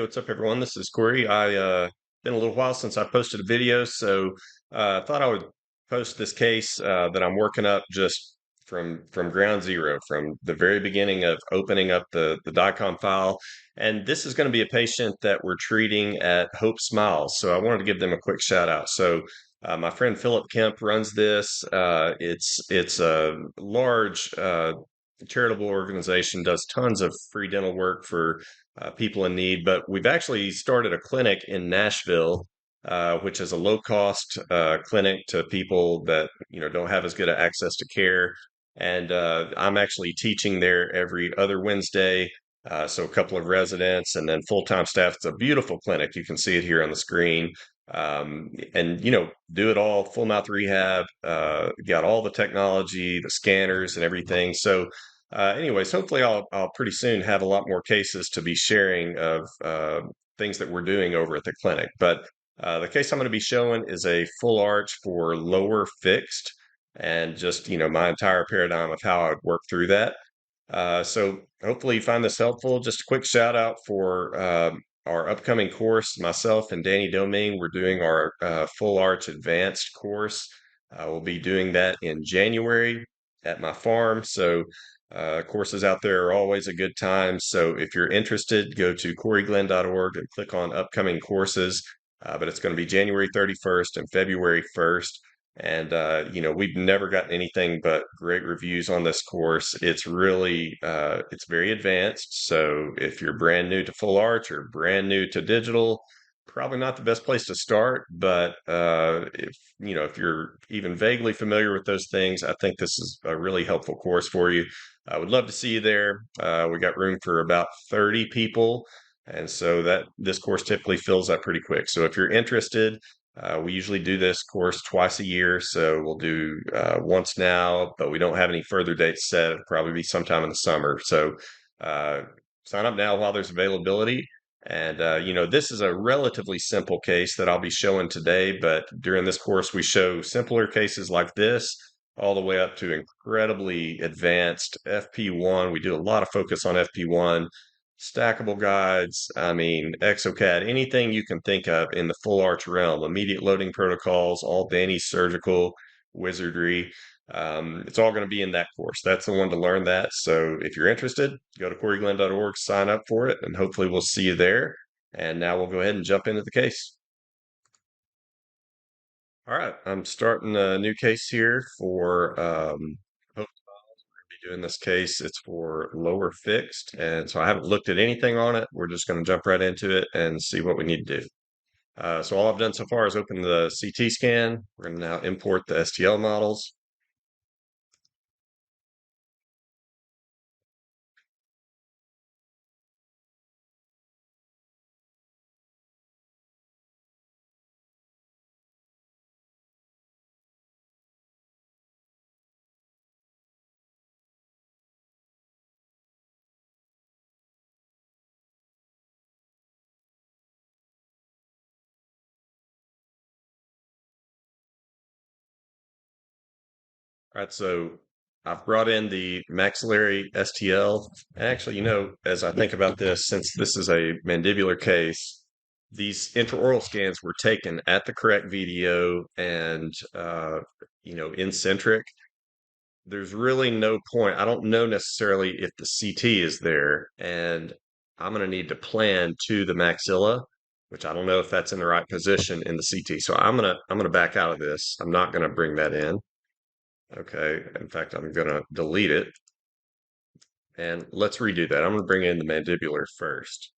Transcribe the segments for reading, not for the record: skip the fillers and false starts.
what's up, everyone? This is Corey. I been a little while since I posted a video, so I thought I would post this case that I'm working up just from ground zero, from the very beginning of opening up the DICOM file. And this is going to be a patient that we're treating at Hope Smiles, so I wanted to give them a quick shout out. So my friend Philip Kemp runs this. It's a large charitable organization, does tons of free dental work for people in need. But we've actually started a clinic in Nashville, which is a low cost clinic to people that don't have as good access to care. And I'm actually teaching there every other Wednesday. So a couple of residents and then full-time staff. It's a beautiful clinic. You can see it here on the screen. And do it all full mouth rehab. Got all the technology, the scanners, and everything. So anyways, hopefully I'll pretty soon have a lot more cases to be sharing of things that we're doing over at the clinic. But the case I'm going to be showing is a full arch for lower fixed, and just my entire paradigm of how I would work through that. So hopefully you find this helpful. Just a quick shout out for our upcoming course. Myself and Danny Domingue, we're doing our full arch advanced course. We'll be doing that in January at my farm. So courses out there are always a good time. So if you're interested, go to coryglenn.org and click on upcoming courses. But it's going to be January 31st and February 1st. And we've never gotten anything but great reviews on this course. It's really it's very advanced. So if you're brand new to full arch or brand new to digital, probably not the best place to start. But if you're even vaguely familiar with those things, I think this is a really helpful course for you. I would love to see you there. We got room for about 30 people. And so that this course typically fills up pretty quick. So if you're interested, we usually do this course twice a year. So we'll do once now, but we don't have any further dates set. It'll probably be sometime in the summer. So uh, sign up now while there's availability. And, this is a relatively simple case that I'll be showing today. But during this course, we show simpler cases like this all the way up to incredibly advanced FP1. We do a lot of focus on FP1, stackable guides. I mean, exocad, anything you can think of in the full arch realm, immediate loading protocols, all Danny's surgical wizardry. It's all going to be in that course. That's the one to learn that. So if you're interested, go to coryglenn.org, sign up for it, and hopefully we'll see you there. And now we'll go ahead and jump into the case. All right, I'm starting a new case here for Hope Files. We're going to be doing this case. It's for lower fixed, and so I haven't looked at anything on it. We're just going to jump right into it and see what we need to do. So all I've done so far is open the CT scan. We're going to now import the STL models. All right, so I've brought in the maxillary STL. And actually, as I think about this, since this is a mandibular case, these intraoral scans were taken at the correct VDO and, in centric. There's really no point. I don't know necessarily if the CT is there, and I'm going to need to plan to the maxilla, which I don't know if that's in the right position in the CT. So I'm gonna back out of this. I'm not going to bring that in. Okay. In fact, I'm going to delete it, and let's redo that. I'm going to bring in the mandibular first.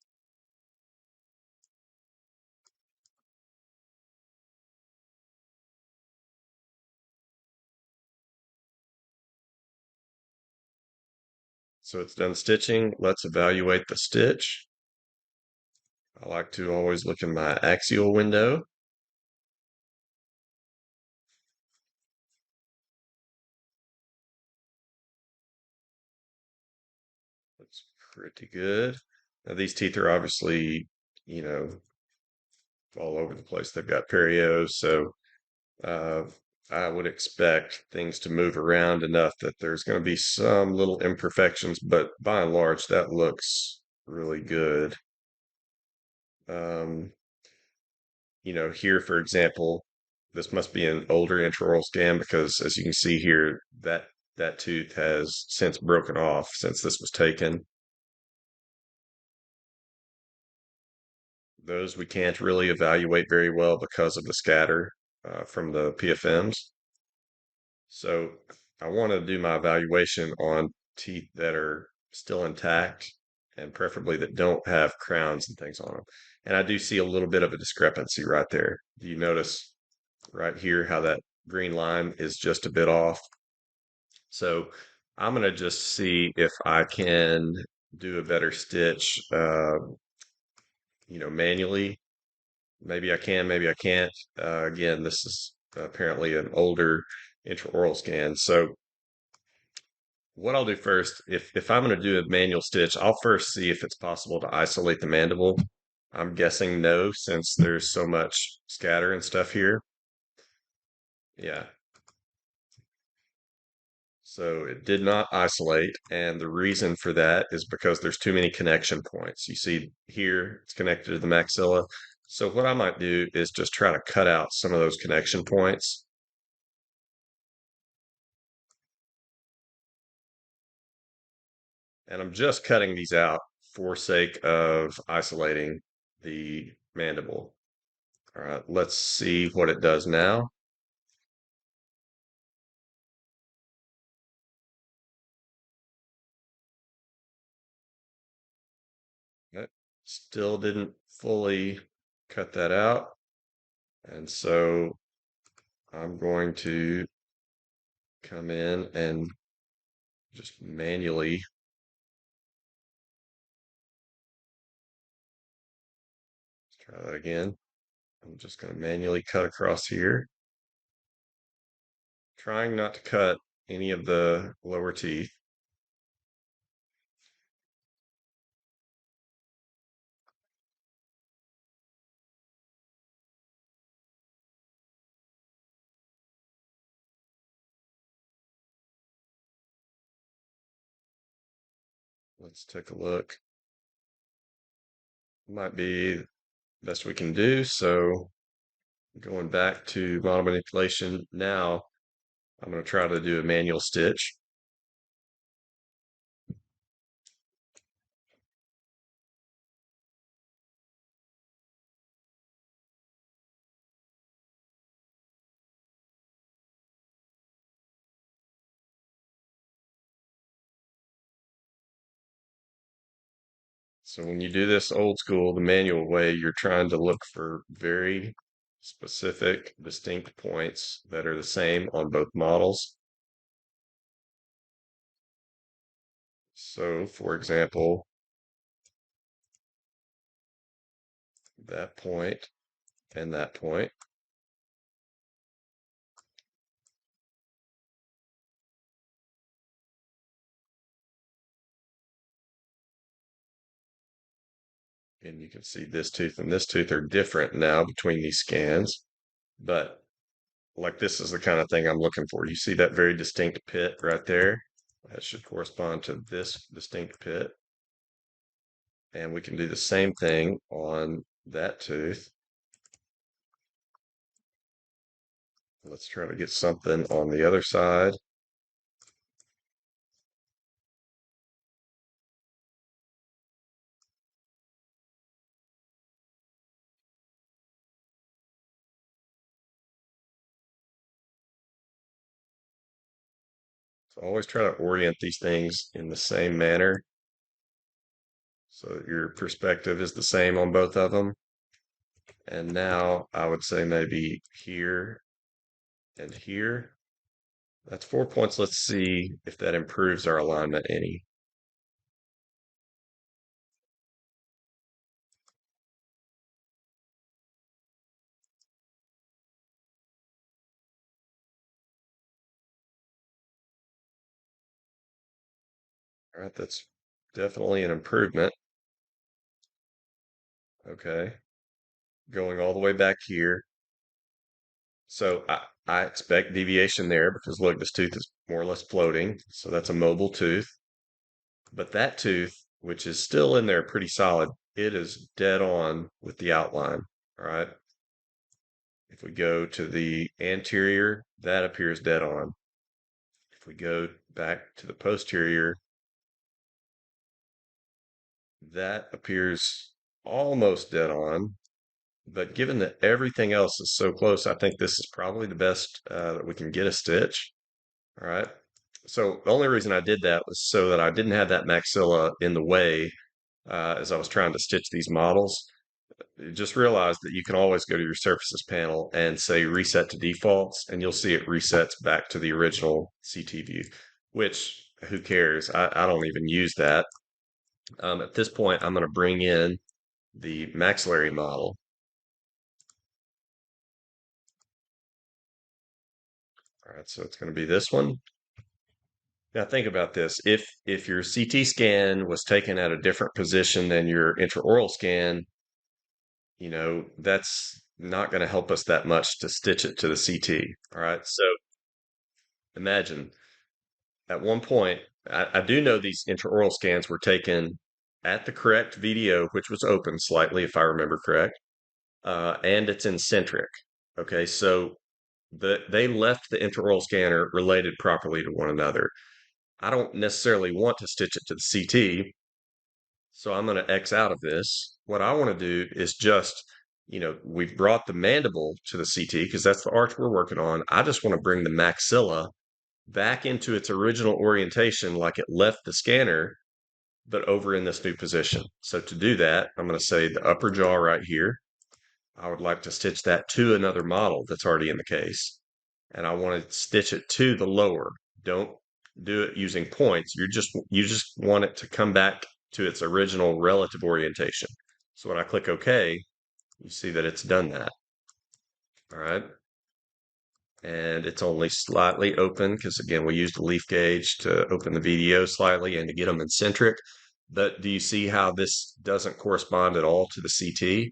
So it's done stitching. Let's evaluate the stitch. I like to always look in my axial window. Looks pretty good. Now these teeth are obviously, you know, all over the place. They've got perio, so uh, I would expect things to move around enough that there's going to be some little imperfections, but by and large, that looks really good. Um, here, for example, this must be an older intraoral scan because as you can see here, that tooth has since broken off since this was taken. Those we can't really evaluate very well because of the scatter from the PFMs. So I want to do my evaluation on teeth that are still intact and preferably that don't have crowns and things on them. And I do see a little bit of a discrepancy right there. Do you notice right here how that green line is just a bit off? So I'm going to just see if I can do a better stitch, manually. Maybe I can, maybe I can't. Again, this is apparently an older intraoral scan. So what I'll do first, if I'm going to do a manual stitch, I'll first see if it's possible to isolate the mandible. I'm guessing no, since there's so much scatter and stuff here. Yeah, so it did not isolate, and the reason for that is because there's too many connection points. You see here, it's connected to the maxilla. So what I might do is just try to cut out some of those connection points. And I'm just cutting these out for sake of isolating the mandible. All right, let's see what it does now. That still didn't fully cut that out. And so I'm going to come in and just manually try that again. I'm just going to manually cut across here, trying not to cut any of the lower teeth. Let's take a look. Might be best we can do. So going back to model manipulation now, I'm going to try to do a manual stitch. So when you do this old school, the manual way, you're trying to look for very specific, distinct points that are the same on both models. So for example, that point and that point. And you can see this tooth and this tooth are different now between these scans, but like this is the kind of thing I'm looking for. You see that very distinct pit right there? That should correspond to this distinct pit. And we can do the same thing on that tooth. Let's try to get something on the other side. So always try to orient these things in the same manner so that your perspective is the same on both of them. And now I would say maybe here and here. That's 4 points. Let's see if that improves our alignment any. All right, that's definitely an improvement. Okay, going all the way back here. So I expect deviation there because look, this tooth is more or less floating. So that's a mobile tooth. But that tooth, which is still in there pretty solid, it is dead on with the outline. All right. If we go to the anterior, that appears dead on. If we go back to the posterior, that appears almost dead on. But given that everything else is so close, I think this is probably the best that we can get a stitch. All right. So the only reason I did that was so that I didn't have that maxilla in the way as I was trying to stitch these models. Just realize that you can always go to your surfaces panel and say reset to defaults, and you'll see it resets back to the original CT view, which who cares? I don't even use that. At this point, I'm going to bring in the maxillary model. All right, so it's going to be this one. Now think about this. If your CT scan was taken at a different position than your intraoral scan, that's not going to help us that much to stitch it to the CT. All right. So imagine at one point, I do know these intraoral scans were taken at the correct VDO, which was open slightly, if I remember correct, and it's in centric. Okay. So they left the intraoral scanner related properly to one another. I don't necessarily want to stitch it to the CT. So I'm going to X out of this. What I want to do is just, we've brought the mandible to the CT because that's the arch we're working on. I just want to bring the maxilla back into its original orientation like it left the scanner, but over in this new position. So to do that, I'm going to say the upper jaw right here. I would like to stitch that to another model that's already in the case. And I want to stitch it to the lower. Don't do it using points. You just want it to come back to its original relative orientation. So when I click OK, you see that it's done that. All right. And it's only slightly open because again, we used the leaf gauge to open the VDO slightly and to get them in centric. But do you see how this doesn't correspond at all to the CT?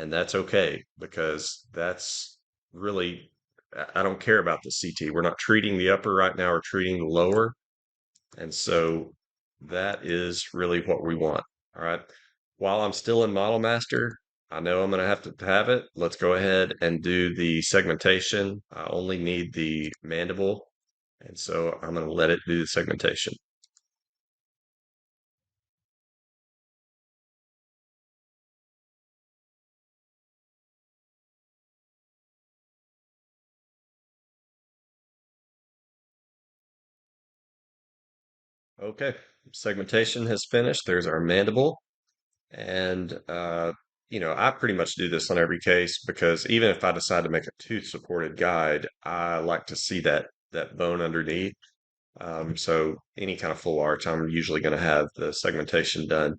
And that's okay because that's really, I don't care about the CT. We're not treating the upper right now, we're treating the lower. And so that is really what we want. All right. While I'm still in Model Master, I know I'm going to have it. Let's go ahead and do the segmentation. I only need the mandible. And so I'm going to let it do the segmentation. Okay. Segmentation has finished. There's our mandible. And, I pretty much do this on every case because even if I decide to make a tooth supported guide, I like to see that bone underneath. So any kind of full arch, I'm usually going to have the segmentation done.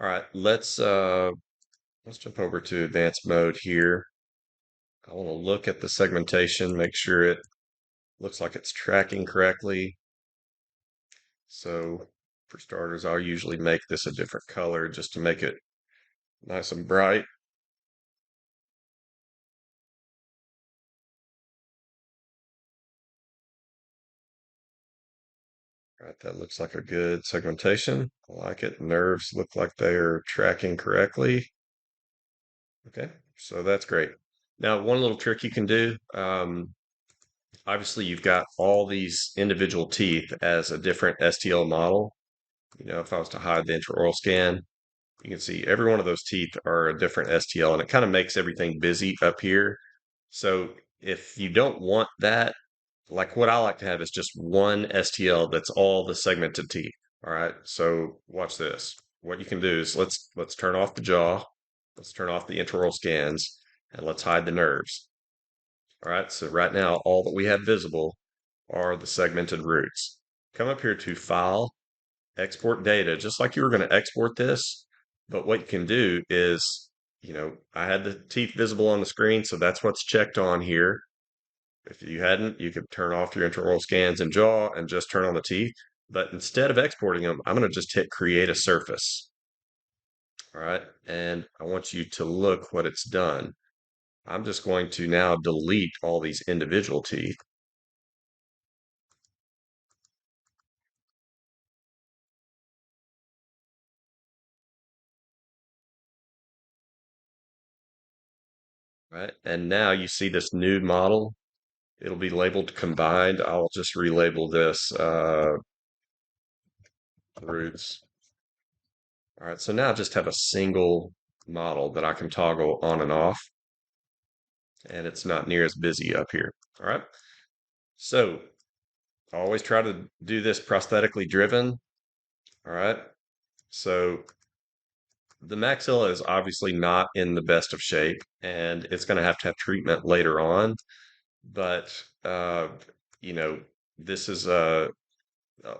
All right, let's jump over to advanced mode here. I want to look at the segmentation, make sure it looks like it's tracking correctly. So for starters, I'll usually make this a different color just to make it nice and bright. All right, that looks like a good segmentation. I like it. Nerves look like they are tracking correctly. Okay, so that's great. Now, one little trick you can do, obviously you've got all these individual teeth as a different STL model. If I was to hide the intraoral scan, you can see every one of those teeth are a different STL and it kind of makes everything busy up here. So if you don't want that, like what I like to have is just one STL that's all the segmented teeth. All right. So watch this. What you can do is let's turn off the jaw, let's turn off the intraoral scans, and let's hide the nerves. All right. So right now, all that we have visible are the segmented roots. Come up here to File, Export Data, just like you were going to export this. But what you can do is, I had the teeth visible on the screen, so that's what's checked on here. If you hadn't, you could turn off your intraoral scans and jaw and just turn on the teeth. But instead of exporting them, I'm going to just hit Create a Surface. All right. And I want you to look what it's done. I'm just going to now delete all these individual teeth. right? And now you see this nude model. It'll be labeled combined. I'll just relabel this roots. All right, so now I just have a single model that I can toggle on and off, and it's not near as busy up here. All right, so I always try to do this prosthetically driven. All right, so the maxilla is obviously not in the best of shape, and it's going to have treatment later on. But you know, this is a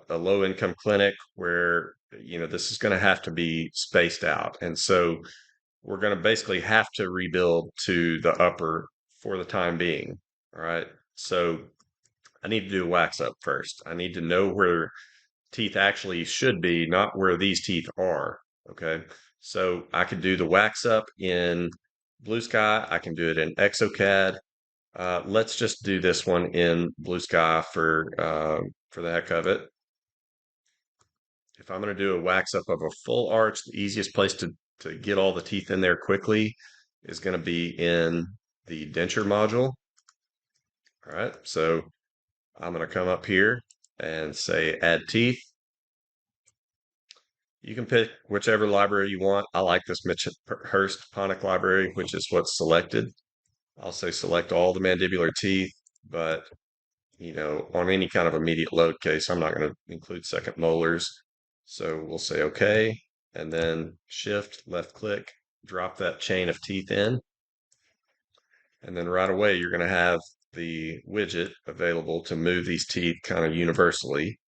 low income clinic where this is going to have to be spaced out, and so we're going to basically have to rebuild to the upper for the time being. All right, so I need to do a wax up first. I need to know where teeth actually should be, not where these teeth are. Okay. So I could do the wax up in Blue Sky. I can do it in ExoCAD. Let's just do this one in Blue Sky for the heck of it. If I'm going to do a wax up of a full arch, the easiest place to get all the teeth in there quickly is going to be in the denture module. All right. So I'm going to come up here and say add teeth. You can pick whichever library you want. I like this Mitch Hurst Ponic library, which is what's selected. I'll say select all the mandibular teeth, but on any kind of immediate load case, I'm not going to include second molars. So we'll say okay, and then shift, left click, drop that chain of teeth in. And then right away, you're going to have the widget available to move these teeth kind of universally.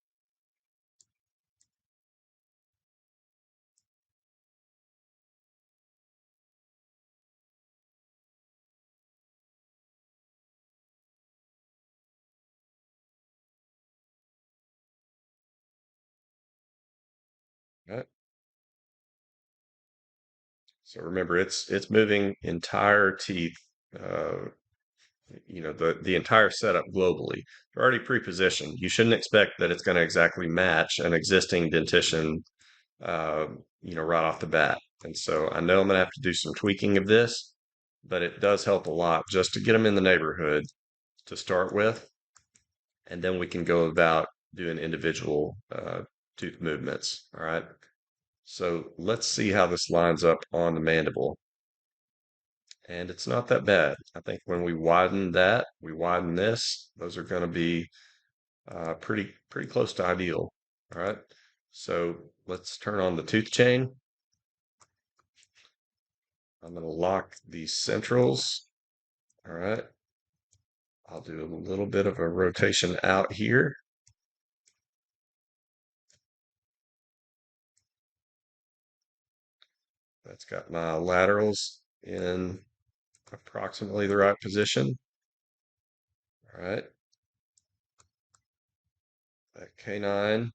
Right? So remember, it's moving entire teeth, uh, the entire setup globally. They're already pre-positioned. You shouldn't expect that it's going to exactly match an existing dentition, uh, right off the bat. And so I know I'm going to have to do some tweaking of this, but it does help a lot just to get them in the neighborhood to start with, and then we can go about doing individual tooth movements. All right. So let's see how this lines up on the mandible. And it's not that bad. I think when we widen this, those are going to be pretty close to ideal. All right. So let's turn on the tooth chain. I'm going to lock these centrals. All right. I'll do a little bit of a rotation out here. That's got my laterals in approximately the right position. All right. That canine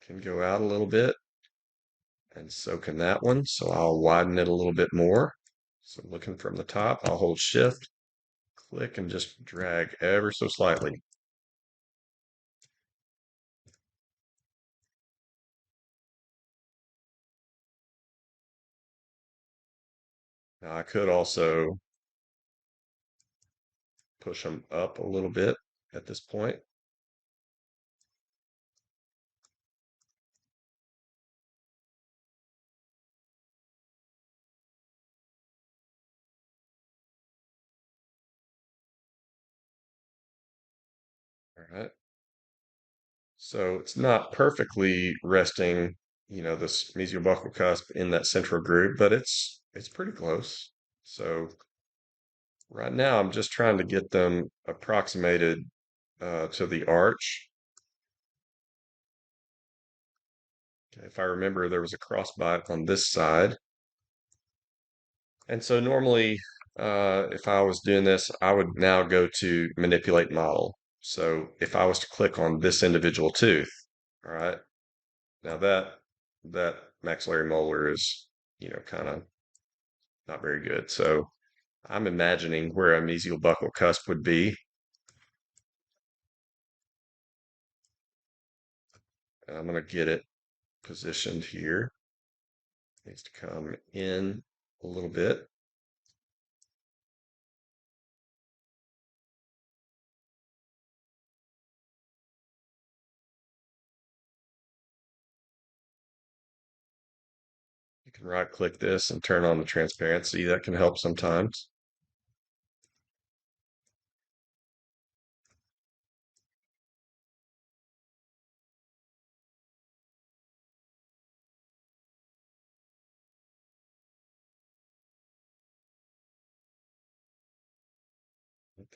can go out a little bit, and so can that one. So I'll widen it a little bit more. So looking from the top, I'll hold shift, click, and just drag ever so slightly. Now I could also push them up a little bit at this point. All right. So it's not perfectly resting, this mesiobuccal cusp in that central groove, but it's pretty close. So right now I'm just trying to get them approximated to the arch. Okay, if I remember, there was a crossbite on this side. And so normally, if I was doing this, I would now go to manipulate model. So if I was to click on this individual tooth, all right, now that maxillary molar is, kind of not very good. So I'm imagining where a mesial buccal cusp would be. And I'm going to get it positioned here. Needs to come in a little bit. can right click this and turn on the transparency. That can help sometimes.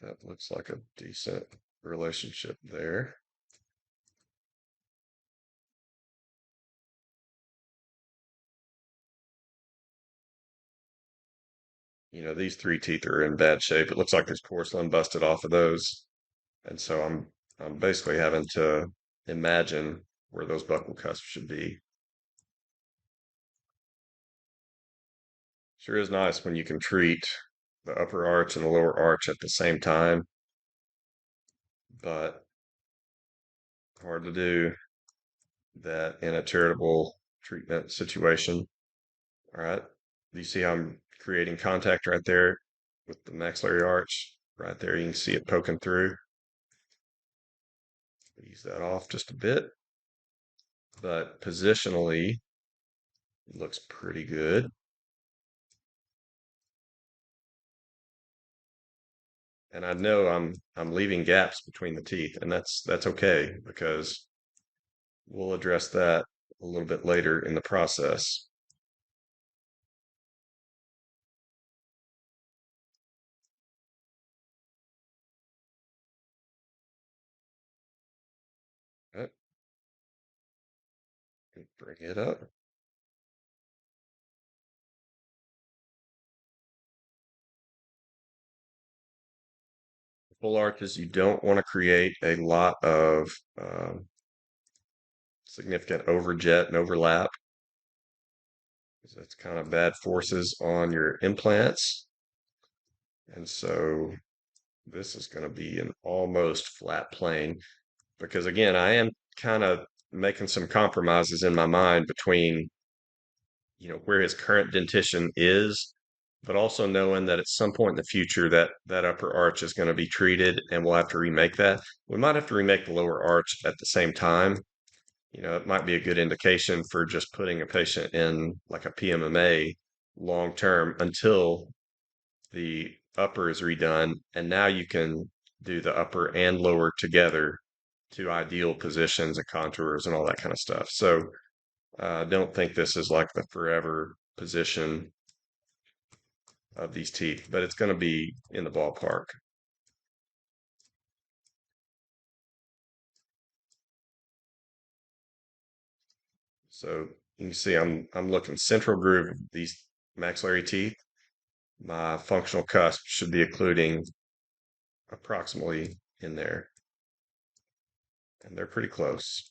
That looks like a decent relationship there. These three teeth are in bad shape. It looks like there's porcelain busted off of those. And so I'm basically having to imagine where those buccal cusps should be. Sure is nice when you can treat the upper arch and the lower arch at the same time, but hard to do that in a charitable treatment situation. All right. Do you see how I'm creating contact right there with the maxillary arch? Right there, you can see it poking through. Ease that off just a bit, but positionally, it looks pretty good. And I know I'm leaving gaps between the teeth, and that's okay because we'll address that a little bit later in the process. Right, bring it up. Full arches, you don't want to create a lot of significant overjet and overlap because that's kind of bad forces on your implants. And so this is going to be an almost flat plane because again, I am kind of making some compromises in my mind between, where his current dentition is, but also knowing that at some point in the future that upper arch is going to be treated and we'll have to remake that. We might have to remake the lower arch at the same time. It might be a good indication for just putting a patient in like a PMMA long term until the upper is redone, and now you can do the upper and lower together to ideal positions and contours and all that kind of stuff. So don't think this is like the forever position of these teeth, but it's going to be in the ballpark. So you can see I'm looking central groove of these maxillary teeth. My functional cusp should be occluding approximately in there, and they're pretty close.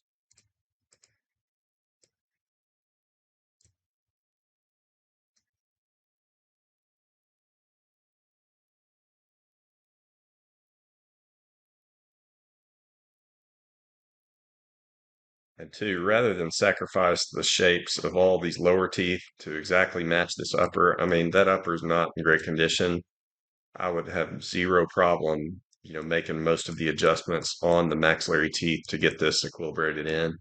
And two, rather than sacrifice the shapes of all these lower teeth to exactly match this upper, I mean, that upper is not in great condition. I would have zero problem, making most of the adjustments on the maxillary teeth to get this equilibrated in.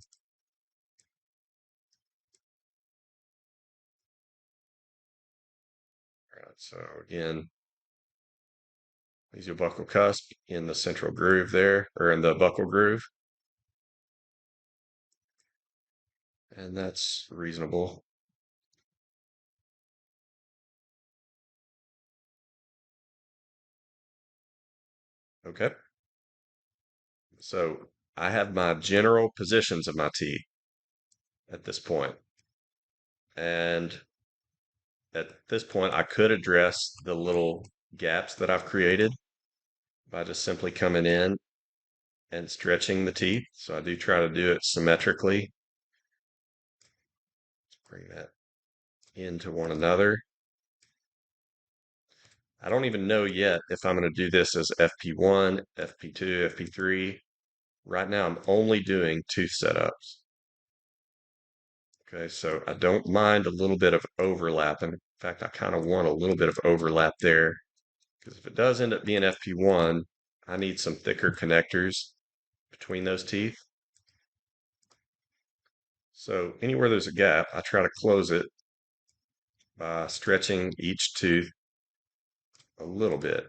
All right, so again, buccal cusp in the central groove there, or in the buccal groove, and that's reasonable. Okay, so I have my general positions of my teeth at this point, and at this point, I could address the little gaps that I've created by just simply coming in and stretching the teeth. So I do try to do it symmetrically. Let's bring that into one another. I don't even know yet if I'm going to do this as FP1, FP2, FP3. Right now, I'm only doing tooth setups. Okay, so I don't mind a little bit of overlap. And in fact, I kind of want a little bit of overlap there because if it does end up being FP1, I need some thicker connectors between those teeth. So anywhere there's a gap, I try to close it by stretching each tooth a little bit.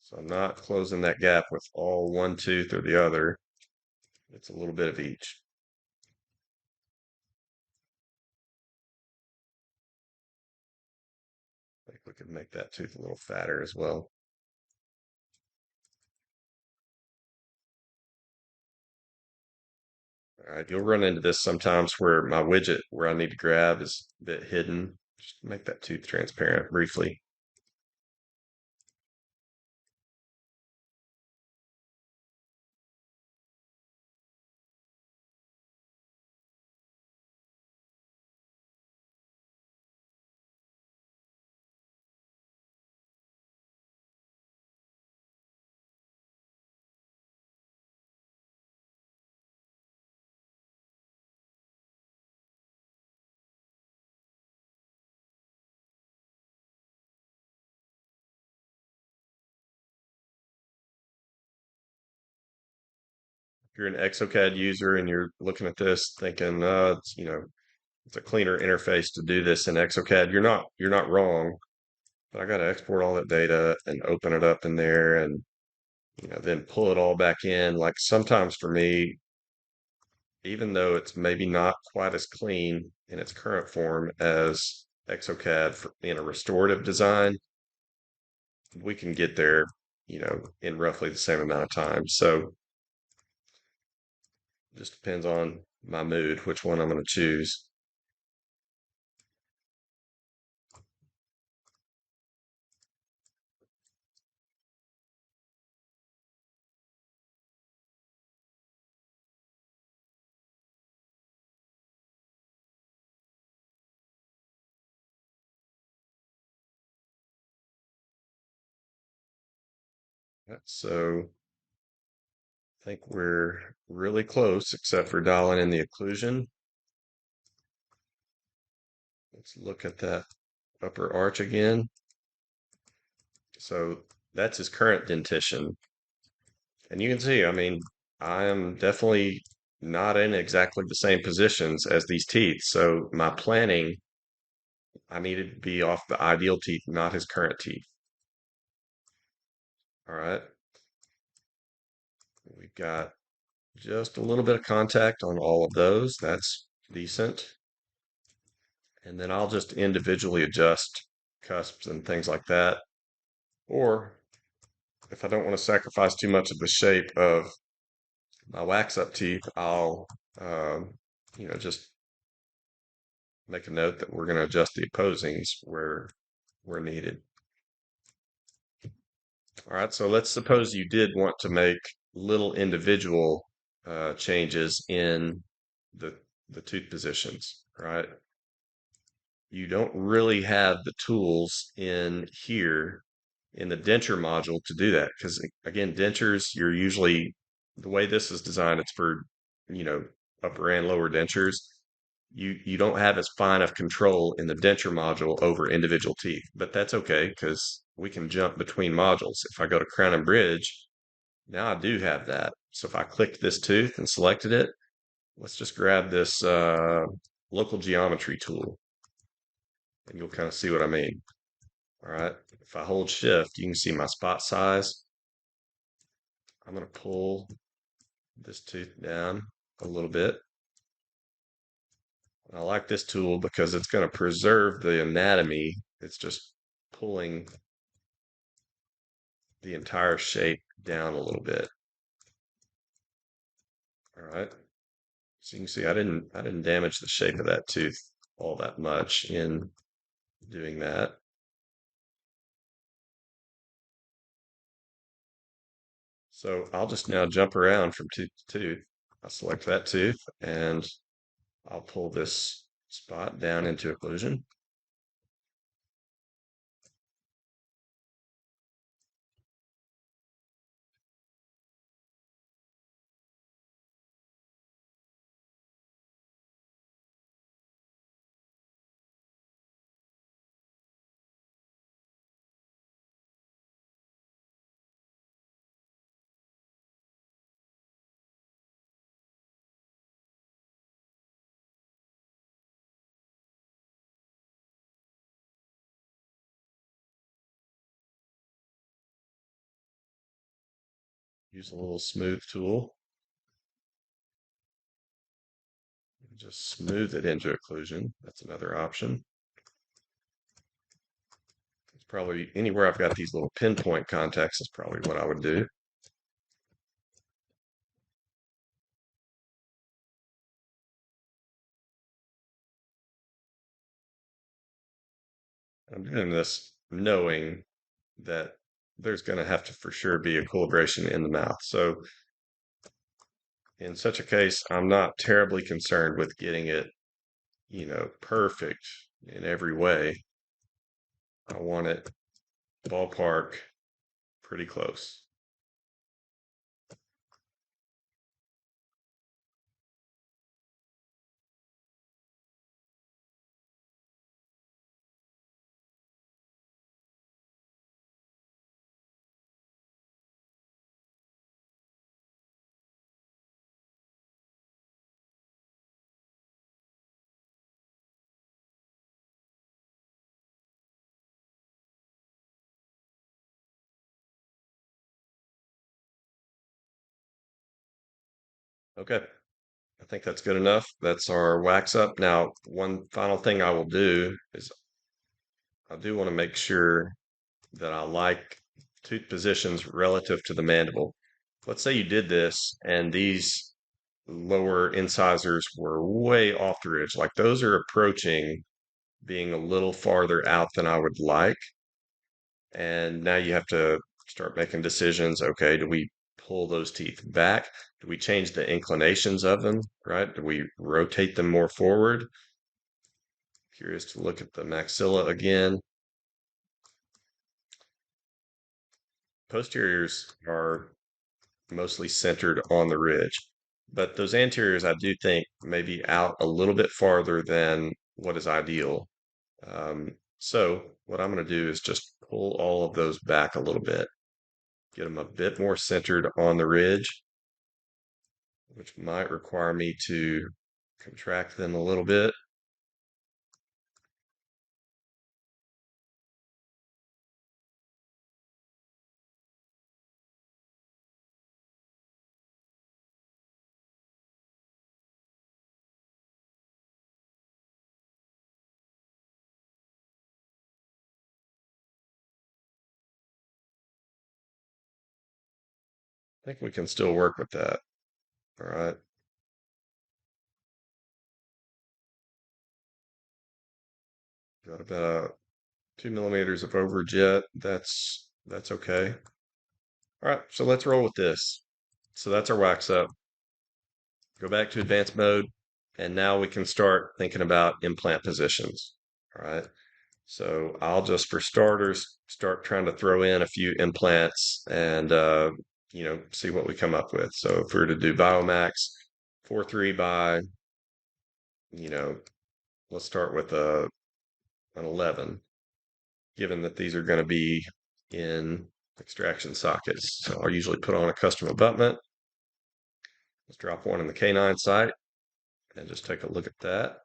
So I'm not closing that gap with all one tooth or the other. It's a little bit of each. I think we could make that tooth a little fatter as well. All right, you'll run into this sometimes where my widget where I need to grab is a bit hidden. Just make that tooth transparent briefly. If you're an exocad user and you're looking at this thinking, it's a cleaner interface to do this in exocad, you're not wrong. But I got to export all that data and open it up in there and then pull it all back in. Like sometimes for me, even though it's maybe not quite as clean in its current form as exocad in a restorative design, we can get there, in roughly the same amount of time. So it just depends on my mood, which one I'm going to choose. So I think we're really close, except for dialing in the occlusion. Let's look at that upper arch again. So that's his current dentition. And you can see, I mean, I am definitely not in exactly the same positions as these teeth. So my planning, I needed to be off the ideal teeth, not his current teeth. All right. We've got just a little bit of contact on all of those. That's decent. And then I'll just individually adjust cusps and things like that. Or if I don't want to sacrifice too much of the shape of my wax up teeth, I'll, just make a note that we're going to adjust the opposings where needed. All right, so let's suppose you did want to make little individual changes in the the tooth positions, right? You don't really have the tools in here in the denture module to do that because again, dentures, you're usually the way this is designed, it's for you know upper and lower dentures. You don't have as fine of control in the denture module over individual teeth, but that's okay because we can jump between modules. If I go to crown and bridge, now I do have that. So if I clicked this tooth and selected it, let's just grab this local geometry tool and you'll kind of see what I mean. All right. If I hold shift, you can see my spot size. I'm going to pull this tooth down a little bit. I like this tool because it's going to preserve the anatomy. It's just pulling the entire shape down a little bit. All right. So you can see I didn't damage the shape of that tooth all that much in doing that. So I'll just now jump around from tooth to tooth. I'll select that tooth and I'll pull this spot down into occlusion. use a little smooth tool. Just smooth it into occlusion. That's another option. It's probably anywhere I've got these little pinpoint contacts is probably what I would do. I'm doing this knowing that there's going to have to for sure be equilibration in the mouth. So in such a case, I'm not terribly concerned with getting it, perfect in every way. I want it ballpark pretty close. Okay, I think that's good enough. That's our wax up. Now, one final thing I will do is I do want to make sure that I like tooth positions relative to the mandible. Let's say you did this and these lower incisors were way off the ridge, like those are approaching being a little farther out than I would like. And now you have to start making decisions. Okay, do we pull those teeth back? Do we change the inclinations of them, right? Do we rotate them more forward? Curious to look at the maxilla again. Posteriors are mostly centered on the ridge, but those anteriors I do think maybe out a little bit farther than what is ideal. So what I'm going to do is just pull all of those back a little bit, get them a bit more centered on the ridge, which might require me to contract them a little bit. I think we can still work with that. All right. Got about 2 millimeters of overage yet. That's okay. All right, so let's roll with this. So that's our wax up. Go back to advanced mode, and now we can start thinking about implant positions. All right. So I'll just, for starters, start trying to throw in a few implants and, see what we come up with. So if we were to do Biomax 4.3 by, you know, let's start with an 11, given that these are going to be in extraction sockets. So I'll usually put on a custom abutment. Let's drop one in the canine site and just take a look at that.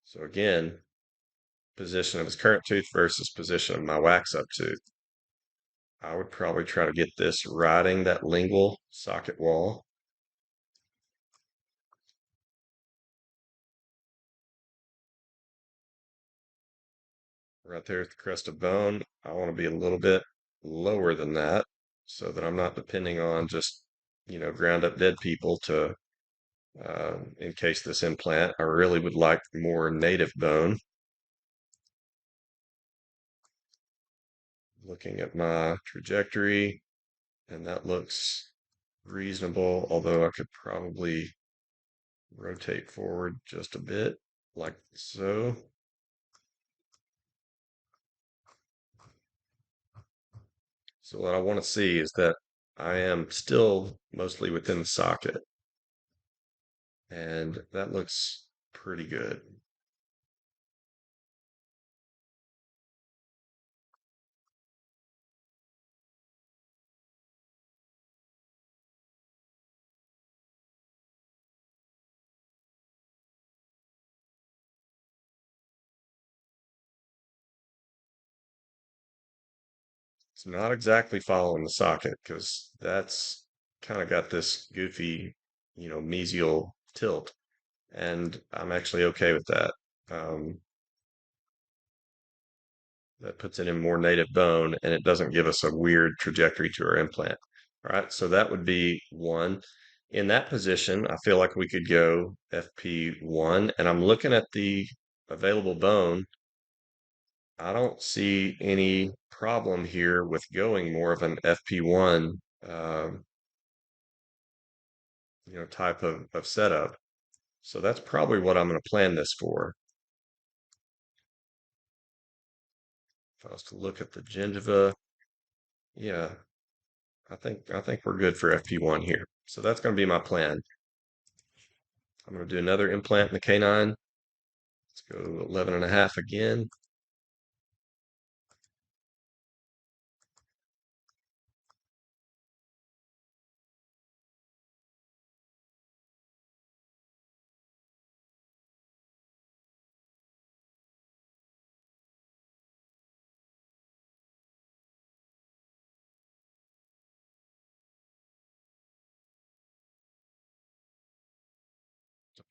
So again, position of his current tooth versus position of my wax up tooth. I would probably try to get this riding that lingual socket wall. Right there at the crest of bone. I want to be a little bit lower than that so that I'm not depending on just, ground up dead people to encase this implant. I really would like more native bone. Looking at my trajectory, and that looks reasonable, although I could probably rotate forward just a bit, like so. So what I want to see is that I am still mostly within the socket, and that looks pretty good. It's not exactly following the socket because that's kind of got this goofy, mesial tilt, and I'm actually okay with that. Um, that puts it in more native bone and it doesn't give us a weird trajectory to our implant. All right, so that would be one. In that position, I feel like we could go FP1, and I'm looking at the available bone. I don't see any problem here with going more of an FP1, type of setup. So that's probably what I'm going to plan this for. If I was to look at the gingiva, yeah, I think we're good for FP1 here. So that's going to be my plan. I'm going to do another implant in the canine. Let's go 11 and a half again.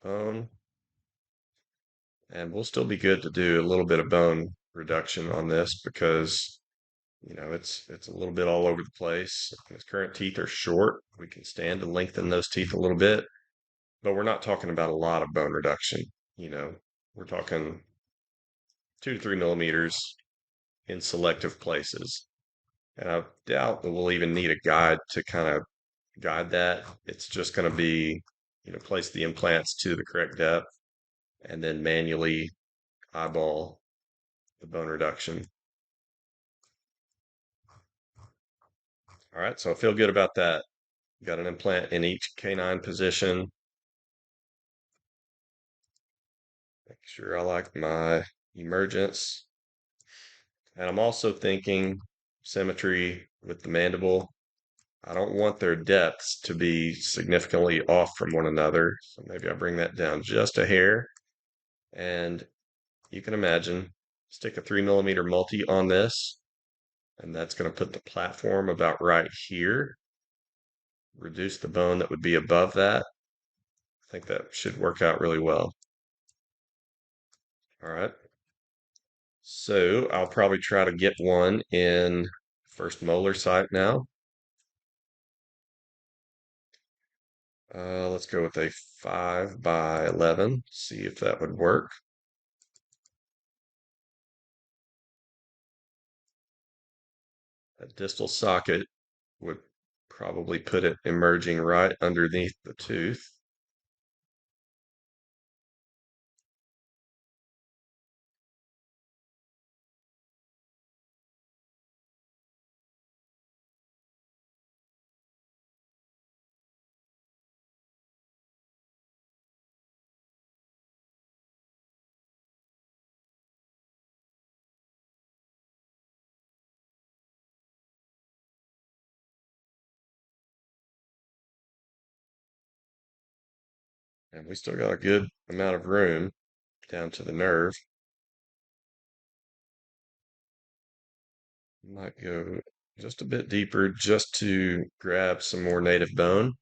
Bone. And we'll still be good to do a little bit of bone reduction on this because, it's a little bit all over the place. His current teeth are short. We can stand to lengthen those teeth a little bit, but we're not talking about a lot of bone reduction. You know, we're talking 2 to 3 millimeters in selective places. And I doubt that we'll even need a guide to kind of guide that. It's just going to be, place the implants to the correct depth and then manually eyeball the bone reduction. All right, so I feel good about that. Got an implant in each canine position. Make sure I like my emergence. And I'm also thinking symmetry with the mandible. I don't want their depths to be significantly off from one another. So maybe I bring that down just a hair. And you can imagine, stick a 3 millimeter multi on this, and that's going to put the platform about right here. Reduce the bone that would be above that. I think that should work out really well. All right. So I'll probably try to get one in first molar site now. Let's go with a 5 by 11, see if that would work. A distal socket would probably put it emerging right underneath the tooth. And we still got a good amount of room down to the nerve. Might go just a bit deeper just to grab some more native bone.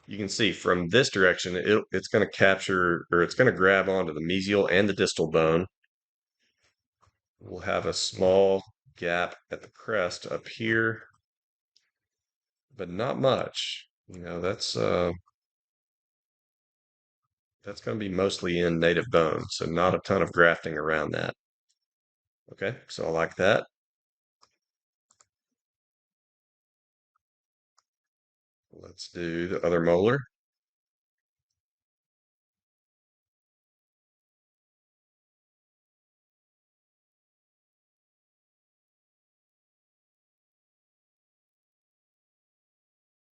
You can see from this direction, it's going to capture, or it's going to grab onto the mesial and the distal bone. We'll have a small gap at the crest up here, but not much. That's going to be mostly in native bone, so not a ton of grafting around that. Okay, so I like that. Let's do the other molar.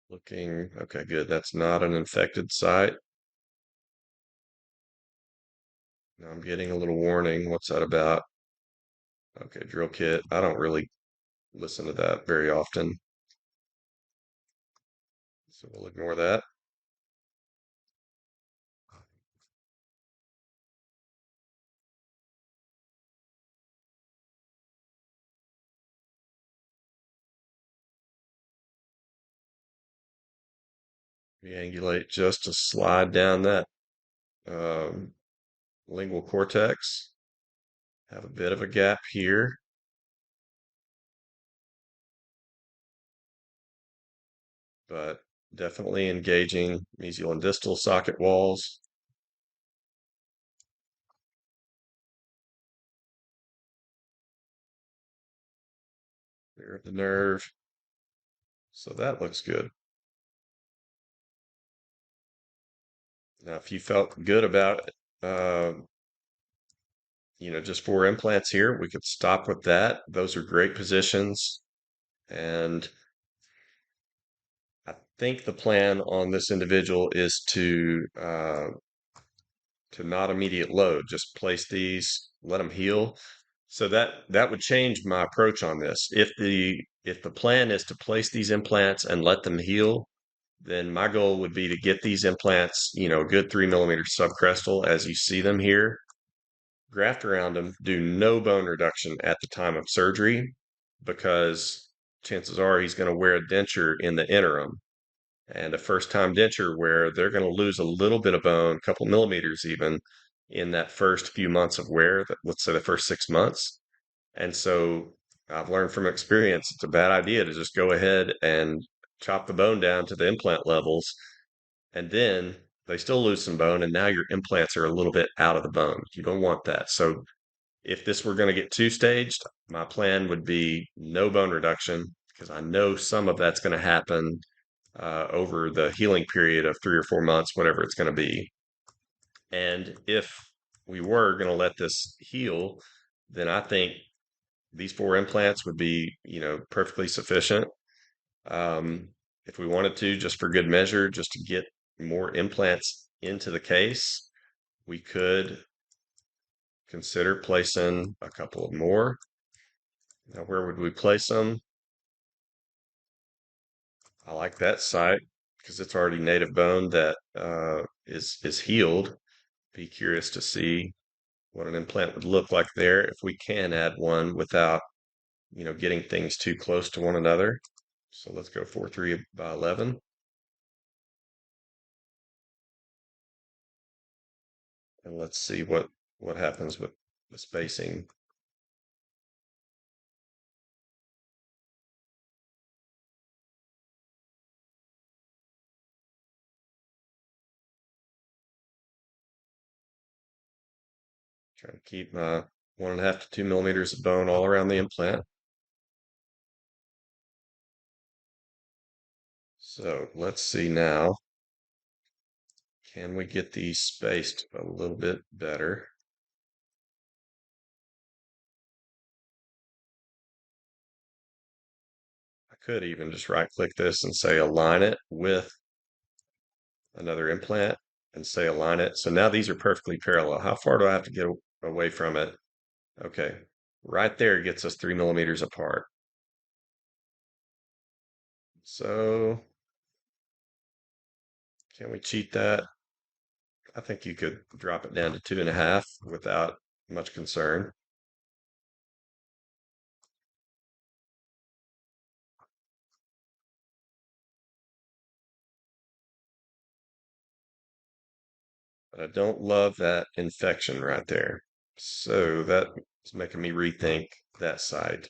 Looking, okay, good. That's not an infected site. Now I'm getting a little warning. What's that about? Okay, drill kit. I don't really listen to that very often, so we'll ignore that. Reangulate just to slide down that um, lingual cortex. Have a bit of a gap here, but definitely engaging mesial and distal socket walls. Clear of the nerve. So that looks good. Now, if you felt good about it, just 4 implants here, we could stop with that. Those are great positions. And I think the plan on this individual is to not immediate load, just place these, let them heal. So that would change my approach on this. If the plan is to place these implants and let them heal, then my goal would be to get these implants, a good 3 millimeter subcrestal as you see them here, graft around them, do no bone reduction at the time of surgery, because chances are he's going to wear a denture in the interim. And a first time denture where they're going to lose a little bit of bone, a couple millimeters even, in that first few months of wear, let's say the first 6 months. And so I've learned from experience, it's a bad idea to just go ahead and chop the bone down to the implant levels, and then they still lose some bone, and now your implants are a little bit out of the bone. You don't want that. So if this were going to get two-staged, my plan would be no bone reduction, because I know some of that's going to happen over the healing period of 3 or 4 months, whatever it's going to be. And if we were going to let this heal, then I think these 4 implants would be, perfectly sufficient. Um, if we wanted to, just for good measure, just to get more implants into the case, we could consider placing a couple of more. Now, where would we place them? I like that site because it's already native bone that is healed. Be curious to see what an implant would look like there if we can add one without, getting things too close to one another. So let's go 4/3/11, and let's see what happens with the spacing. Trying to keep my 1.5 to 2 millimeters of bone all around the implant. So let's see now. Can we get these spaced a little bit better? I could even just right click this and say align it with another implant and say align it. So now these are perfectly parallel. How far do I have to get away from it? Okay, right there gets us 3 millimeters apart. So can we cheat that? I think you could drop it down to 2.5 without much concern. But I don't love that infection right there. So that's making me rethink that site.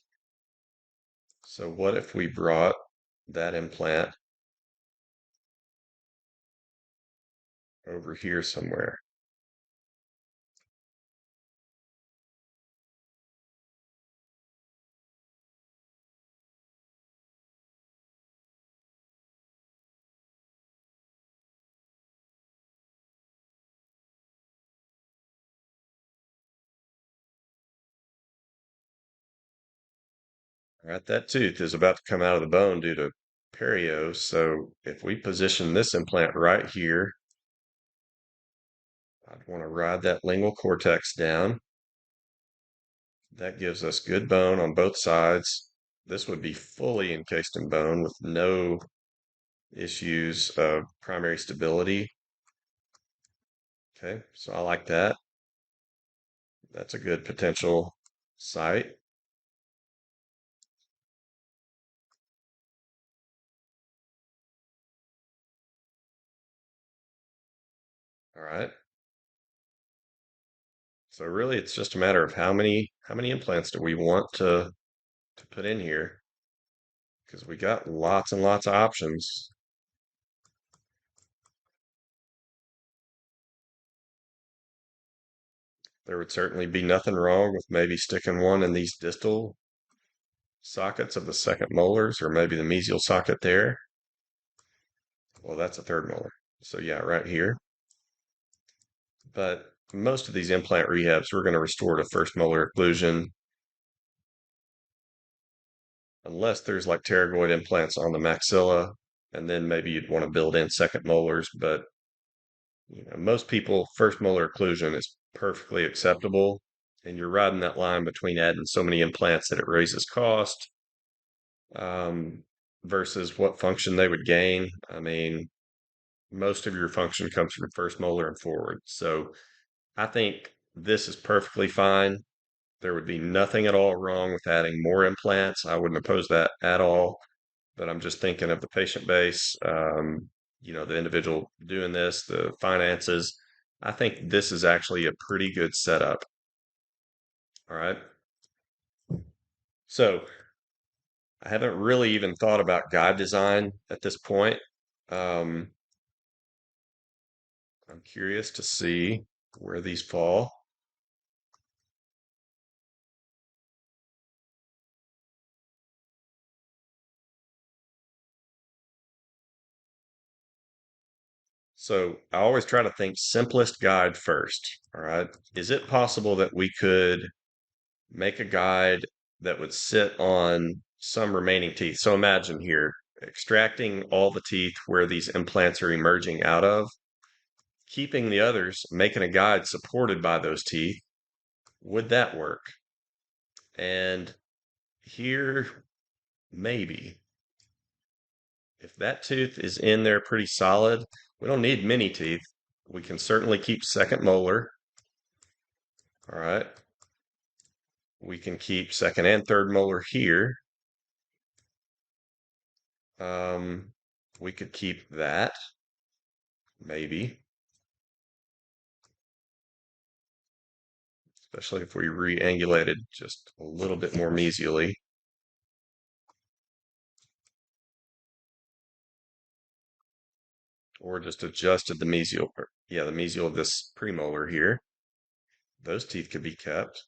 So what if we brought that implant over here somewhere? All right, that tooth is about to come out of the bone due to perio. So if we position this implant right here, I'd want to ride that lingual cortex down. That gives us good bone on both sides. This would be fully encased in bone with no issues of primary stability. Okay, so I like that. That's a good potential site. All right. So really, it's just a matter of how many implants do we want to put in here because we got lots and lots of options. There would certainly be nothing wrong with maybe sticking one in these distal sockets of the second molars, or maybe the mesial socket there. Well, that's a third molar. So yeah, right here. But most of these implant rehabs, we're going to restore to first molar occlusion unless there's like pterygoid implants on the maxilla, and then maybe you'd want to build in second molars. But most people, first molar occlusion is perfectly acceptable, and you're riding that line between adding so many implants that it raises cost um, versus what function they would gain. I mean, most of your function comes from first molar and forward. So I think this is perfectly fine. There would be nothing at all wrong with adding more implants. I wouldn't oppose that at all. But I'm just thinking of the patient base, the individual doing this, the finances. I think this is actually a pretty good setup. All right. So I haven't really even thought about guide design at this point. Um, I'm curious to see where these fall. So I always try to think simplest guide first. All right. Is it possible that we could make a guide that would sit on some remaining teeth? So imagine here extracting all the teeth where these implants are emerging out of, keeping the others, making a guide supported by those teeth. Would that work? And here, maybe. If that tooth is in there pretty solid, we don't need many teeth. We can certainly keep second molar. All right. We can keep second and third molar here. We could keep that, maybe, especially if we re-angulated just a little bit more mesially, or just adjusted the mesial, yeah, the mesial of this premolar here. Those teeth could be kept.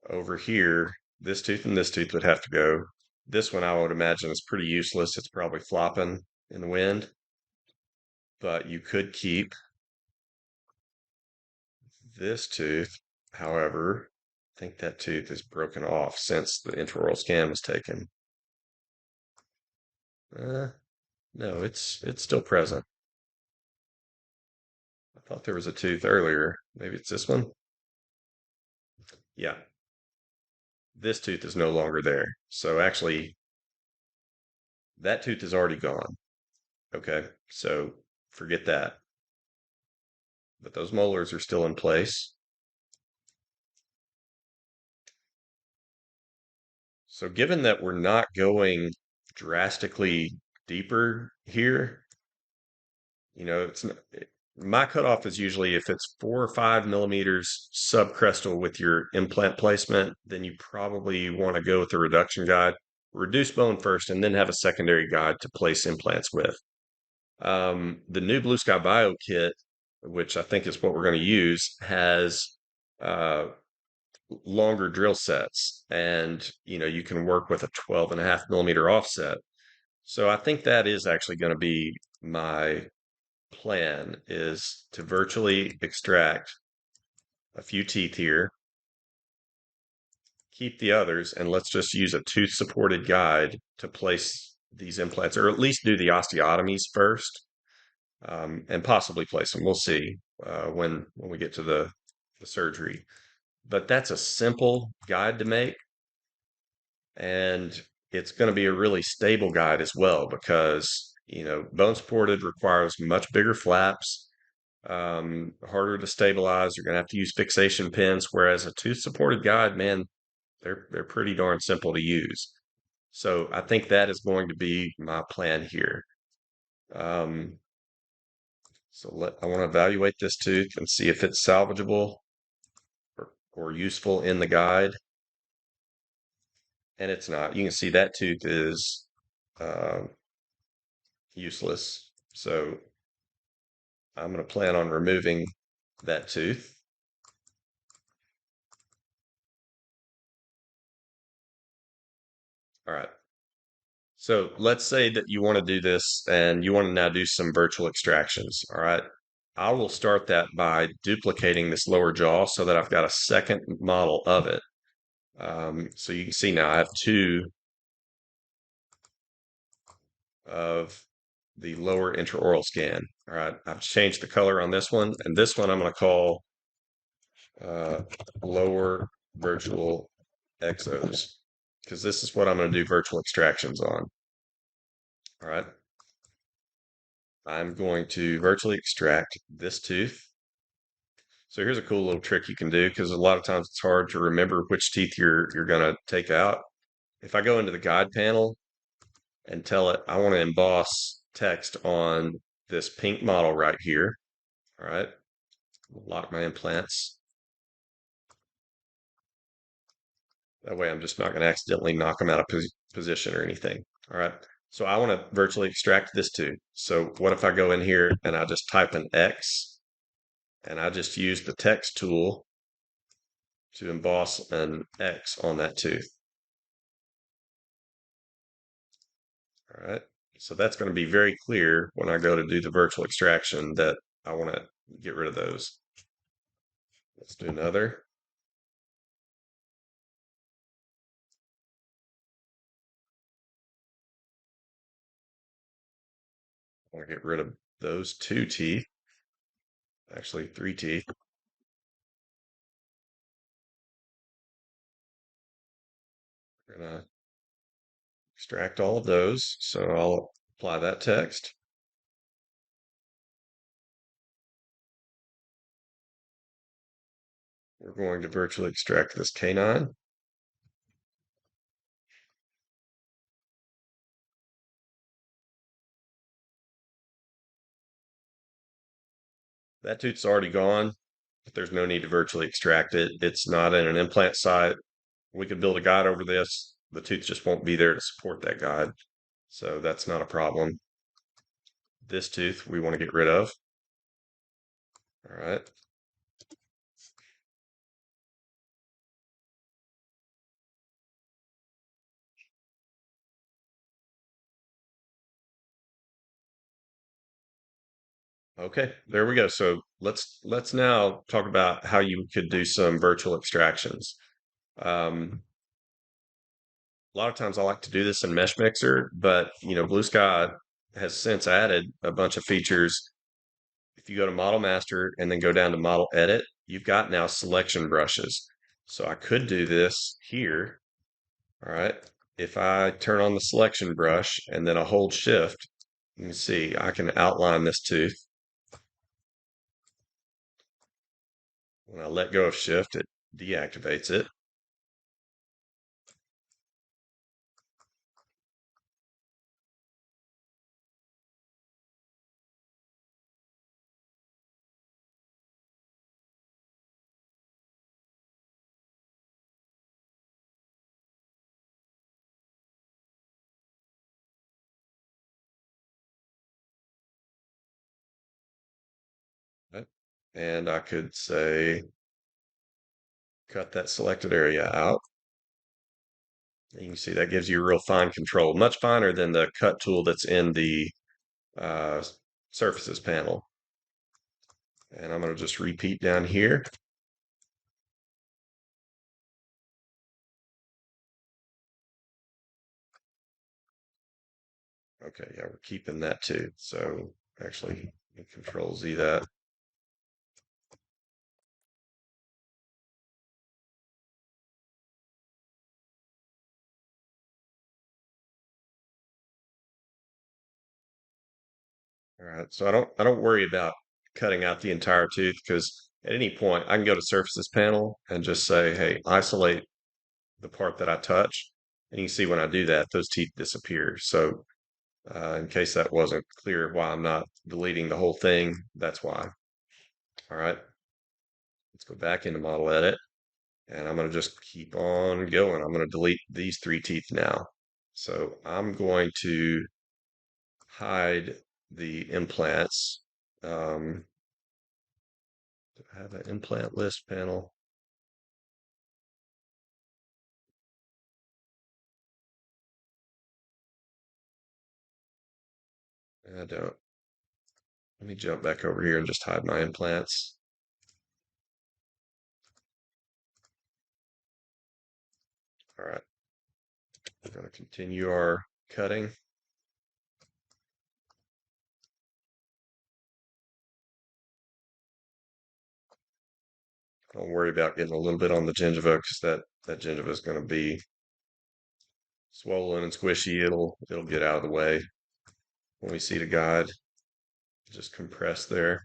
Over here, this tooth and this tooth would have to go. This one I would imagine is pretty useless. It's probably flopping in the wind, but you could keep this tooth. However, I think that tooth is broken off since the intraoral scan was taken. Uh, no, it's still present. I thought there was a tooth earlier. Maybe it's this one. Yeah, this tooth is no longer there. So actually, that tooth is already gone. Okay, so forget that. But those molars are still in place. So given that we're not going drastically deeper here, it's not, my cutoff is usually if it's 4 or 5 millimeters subcrestal with your implant placement, then you probably want to go with the reduction guide. Reduce bone first and then have a secondary guide to place implants with. The new Blue Sky Bio kit, which I think is what we're going to use, has uh, longer drill sets, and you can work with a 12.5 millimeter offset. So I think that is actually going to be my plan, is to virtually extract a few teeth here, keep the others, and let's just use a tooth supported guide to place these implants, or at least do the osteotomies first, and possibly place them. We'll see when we get to the surgery. But that's a simple guide to make, and it's going to be a really stable guide as well because bone supported requires much bigger flaps, harder to stabilize. You're going to have to use fixation pins, whereas a tooth supported guide, man, they're pretty darn simple to use. So I think that is going to be my plan here. Um, So I want to evaluate this tooth and see if it's salvageable or useful in the guide. And it's not. You can see that tooth is um, useless. So I'm going to plan on removing that tooth. All right. So let's say that you want to do this and you want to now do some virtual extractions. All right. I will start that by duplicating this lower jaw so that I've got a second model of it. So you can see now I have two of the lower intraoral scan. All right. I've changed the color on this one, and this one I'm going to call uh, lower virtual exos because this is what I'm going to do virtual extractions on. All right. I'm going to virtually extract this tooth. So here's a cool little trick you can do because a lot of times it's hard to remember which teeth you're going to take out. If I go into the guide panel and tell it I want to emboss text on this pink model right here, all right, lock my implants. That way I'm just not going to accidentally knock them out of position or anything. All right. So I want to virtually extract this tooth. So what if I go in here and I just type an X and I just use the text tool to emboss an X on that tooth. All right. So that's going to be very clear when I go to do the virtual extraction that I want to get rid of those. Let's do another. I want to get rid of those two teeth, actually three teeth. We're going to extract all of those. So I'll apply that text. We're going to virtually extract this canine. That tooth's already gone, but there's no need to virtually extract it. It's not in an implant site. We could build a guide over this. The tooth just won't be there to support that guide. So that's not a problem. This tooth we want to get rid of. All right. Okay, there we go. So let's now talk about how you could do some virtual extractions. A lot of times I like to do this in Mesh Mixer, but Blue Sky has since added a bunch of features. If you go to Model Master and then go down to Model Edit, you've got now selection brushes. So I could do this here. All right. If I turn on the selection brush and then I hold Shift, you can see I can outline this tooth. When I let go of Shift, it deactivates it. Right? And I could say, cut that selected area out. You can see that gives you real fine control, much finer than the cut tool that's in the uh, surfaces panel. And I'm going to just repeat down here. Okay, yeah, we're keeping that too. So actually, Control Z that. All right, so I don't worry about cutting out the entire tooth because at any point I can go to Surfaces panel and just say, hey, isolate the part that I touch, and you can see when I do that, those teeth disappear. So In case that wasn't clear why I'm not deleting the whole thing, that's why. All right, let's go back into model edit and I'm going to just keep on going. I'm going to delete these 3 teeth now. So I'm going to hide the implants. Do I have an implant list panel? I don't. Let me jump back over here and just hide my implants. All right, we're going to continue our cutting. Don't worry about getting a little bit on the gingiva because that gingiva is going to be swollen and squishy. It'll get out of the way when we see the guide. Just compress there.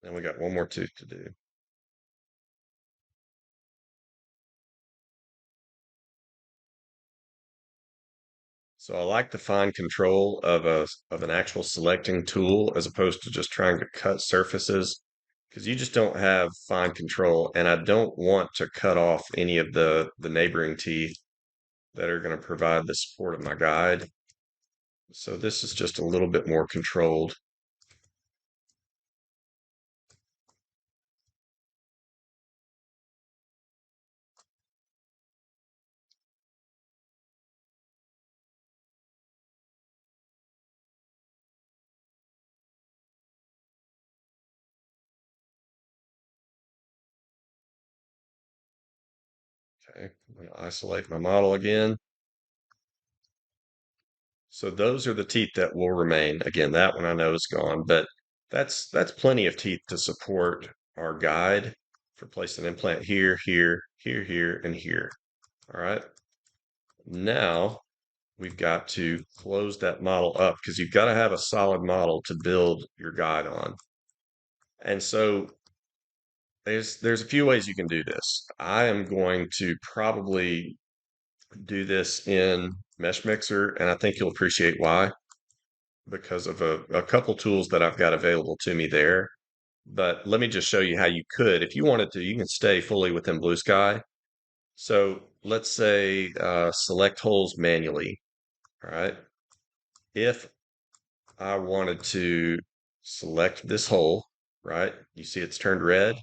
And we got one more tooth to do. So I like the fine control of an actual selecting tool as opposed to just trying to cut surfaces because you just don't have fine control, and I don't want to cut off any of the neighboring teeth that are going to provide the support of my guide. So this is just a little bit more controlled. Okay, I'm going to isolate my model again. So those are the teeth that will remain. Again, that one I know is gone, but that's plenty of teeth to support our guide for placing an implant here, here, here, here, and here. All right. Now we've got to close that model up because you've got to have a solid model to build your guide on. And so there's a few ways you can do this. I am going to probably do this in Mesh Mixer, and I think you'll appreciate why because of a couple tools that I've got available to me there. But let me just show you how you could, if you wanted to, you can stay fully within Blue Sky. So let's say select holes manually. All right. If I wanted to select this hole, right? You see it's turned red.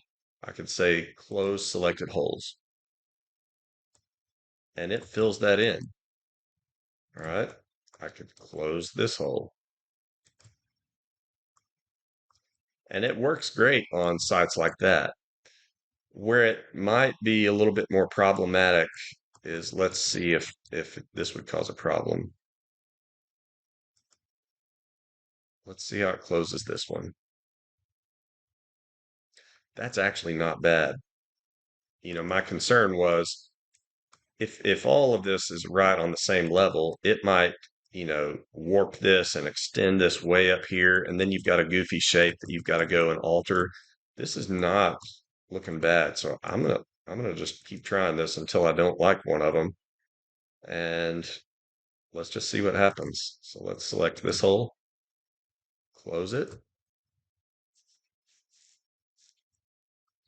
I could say close selected holes and it fills that in. All right. I could close this hole and it works great on sites like that. Where it might be a little bit more problematic is let's see if this would cause a problem. Let's see how it closes this one. That's actually not bad. My concern was if all of this is right on the same level, it might, warp this and extend this way up here, and then you've got a goofy shape that you've got to go and alter. This is not looking bad, so I'm gonna just keep trying this until I don't like one of them, and let's just see what happens. So let's select this hole, close it,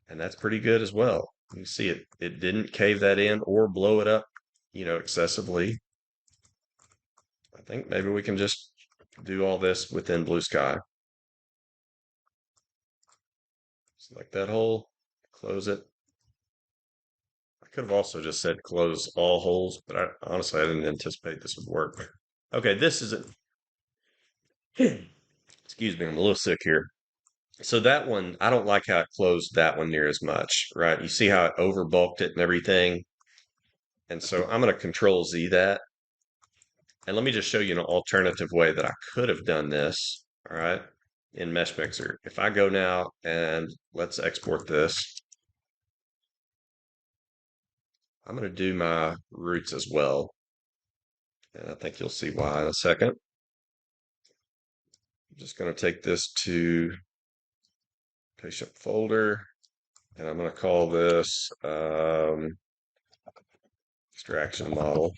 and that's pretty good as well. You see it didn't cave that in or blow it up, excessively. I think maybe we can just do all this within Blue Sky. Select that hole, close it. I could have also just said close all holes, but honestly, I didn't anticipate this would work. Okay, this is it. Excuse me, I'm a little sick here. So that one, I don't like how it closed that one near as much, right? You see how it overbulked it and everything. And so I'm going to Control Z that. And let me just show you an alternative way that I could have done this. All right. in Mesh Mixer. If I go now and let's export this, I'm going to do my roots as well. And I think you'll see why in a second. I'm just going to take this to patient folder, and I'm going to call this extraction model.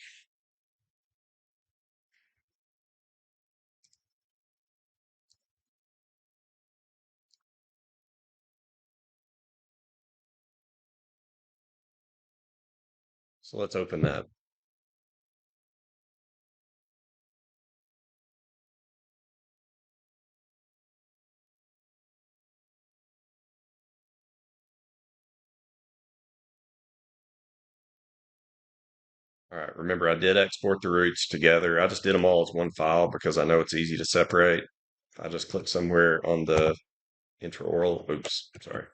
So let's open that. All right, remember I did export the roots together. I just did them all as one file because I know it's easy to separate. If I just click somewhere on the intraoral, oops, sorry.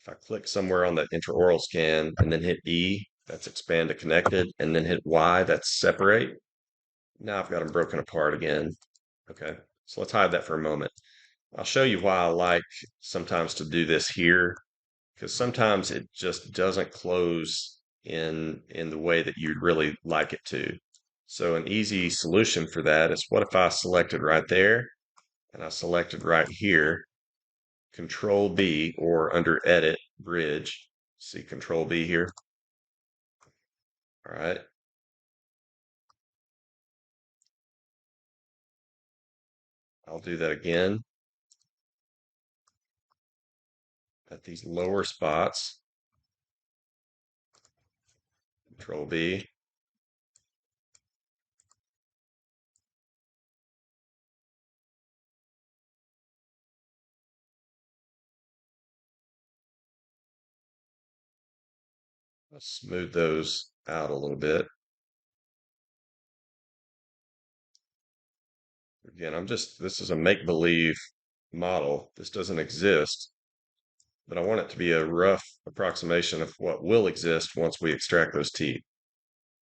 If I click somewhere on the intraoral scan and then hit E, that's expand to connected, and then hit Y, that's separate. Now I've got them broken apart again. Okay, so let's hide that for a moment. I'll show you why I like sometimes to do this here, because sometimes it just doesn't close in the way that you'd really like it to. So an easy solution for that is, what if I selected right there and I selected right here, Control B, or under Edit, Bridge, see Control B here. All right. I'll do that again at these lower spots. Control B. Let's smooth those out a little bit. Again, this is a make-believe model. This doesn't exist, but I want it to be a rough approximation of what will exist once we extract those teeth.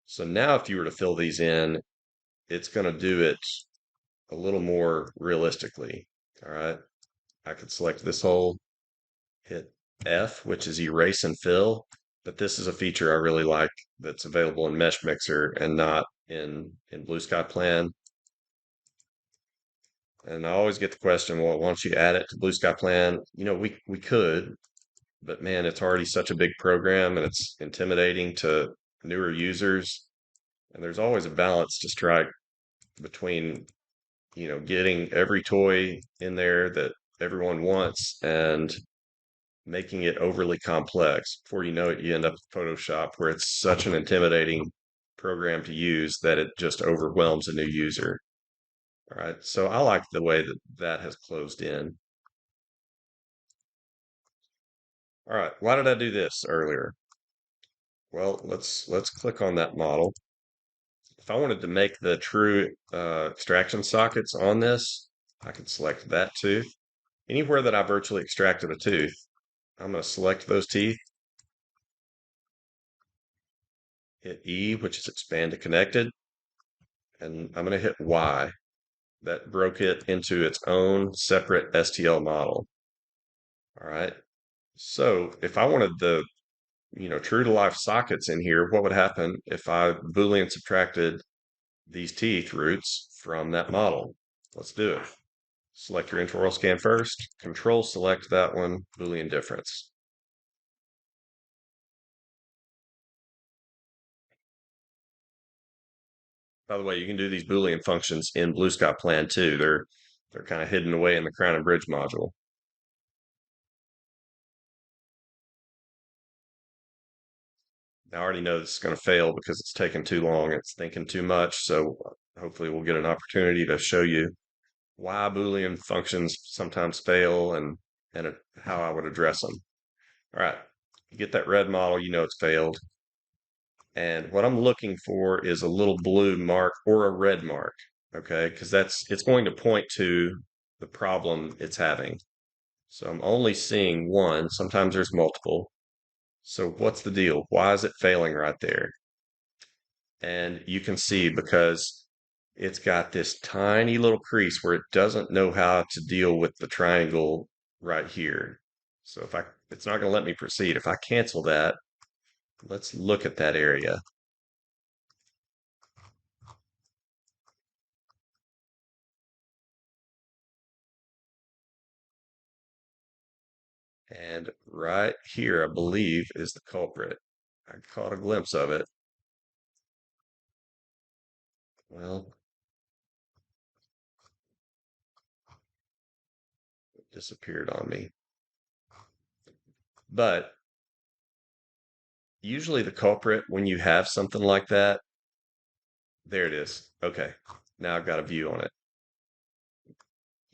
So now if you were to fill these in, it's going to do it a little more realistically. All right. I could select this hole, hit F, which is erase and fill, but this is a feature I really like that's available in Mesh Mixer and not in Blue Sky Plan. And I always get the question, well, why don't you add it to Blue Sky Plan? You know, we could, but man, it's already such a big program and it's intimidating to newer users. And there's always a balance to strike between, getting every toy in there that everyone wants and making it overly complex. Before you know it, you end up with Photoshop, where it's such an intimidating program to use that it just overwhelms a new user. All right. So I like the way that that has closed in. All right. Why did I do this earlier? Well, let's click on that model. If I wanted to make the true extraction sockets on this, I could select that tooth. Anywhere that I virtually extracted a tooth, I'm going to select those teeth, hit E, which is expand to connected, and I'm going to hit Y. That broke it into its own separate STL model. All right. So if I wanted the, true to life sockets in here, what would happen if I Boolean subtracted these teeth roots from that model? Let's do it. Select your intraoral scan first, control select that one, Boolean difference. By the way, you can do these Boolean functions in Blue Sky Plan too. They're kind of hidden away in the Crown and Bridge module. I already know this is going to fail because it's taken too long. It's thinking too much. So hopefully we'll get an opportunity to show you why Boolean functions sometimes fail and how I would address them. All right, you get that red model, you know it's failed. And what I'm looking for is a little blue mark or a red mark, okay? Because it's going to point to the problem it's having. So I'm only seeing one. Sometimes there's multiple. So what's the deal? Why is it failing right there? And you can see because it's got this tiny little crease where it doesn't know how to deal with the triangle right here. So it's not going to let me proceed. If I cancel that, let's look at that area. And right here, I believe, is the culprit. I caught a glimpse of it. Well, it disappeared on me. But usually the culprit, when you have something like that, there it is. Okay, now I've got a view on it.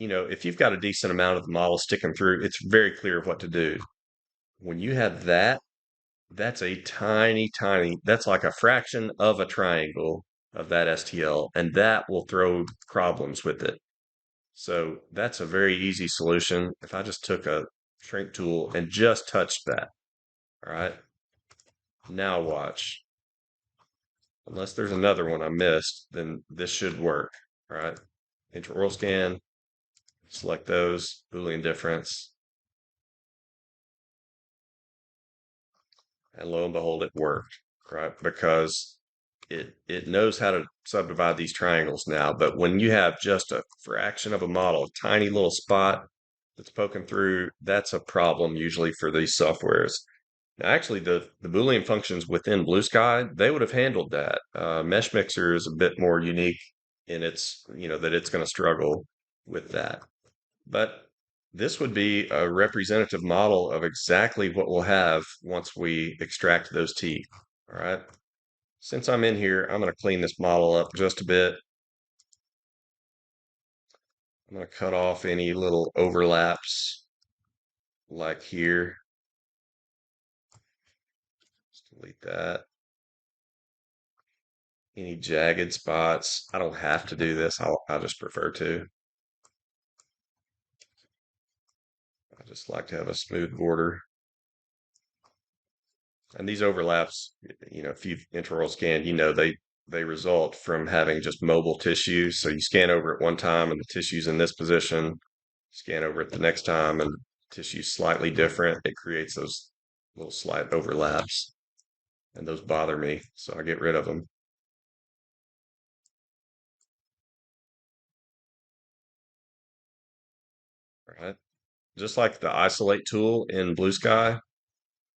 If you've got a decent amount of the model sticking through, it's very clear of what to do. When you have that, that's a tiny, that's like a fraction of a triangle of that STL, and that will throw problems with it. So that's a very easy solution. If I just took a shrink tool and just touched that, all right, now watch. Unless there's another one I missed, then this should work. All right, intraoral scan, select those, Boolean difference, and lo and behold, it worked, right? Because it knows how to subdivide these triangles now. But when you have just a fraction of a model, a tiny little spot that's poking through, that's a problem usually for these softwares. Now, actually, the Boolean functions within Blue Sky, they would have handled that. Mesh Mixer is a bit more unique in its, that it's going to struggle with that. But this would be a representative model of exactly what we'll have once we extract those teeth. All right. Since I'm in here, I'm going to clean this model up just a bit. I'm going to cut off any little overlaps like here. Just delete that. Any jagged spots. I don't have to do this. I just prefer to. I just like to have a smooth border. And these overlaps, if you've intraoral scanned, they result from having just mobile tissue. So you scan over it one time and the tissue's in this position, scan over it the next time and tissue's slightly different. It creates those little slight overlaps, and those bother me, so I get rid of them. All right. Just like the isolate tool in Blue Sky,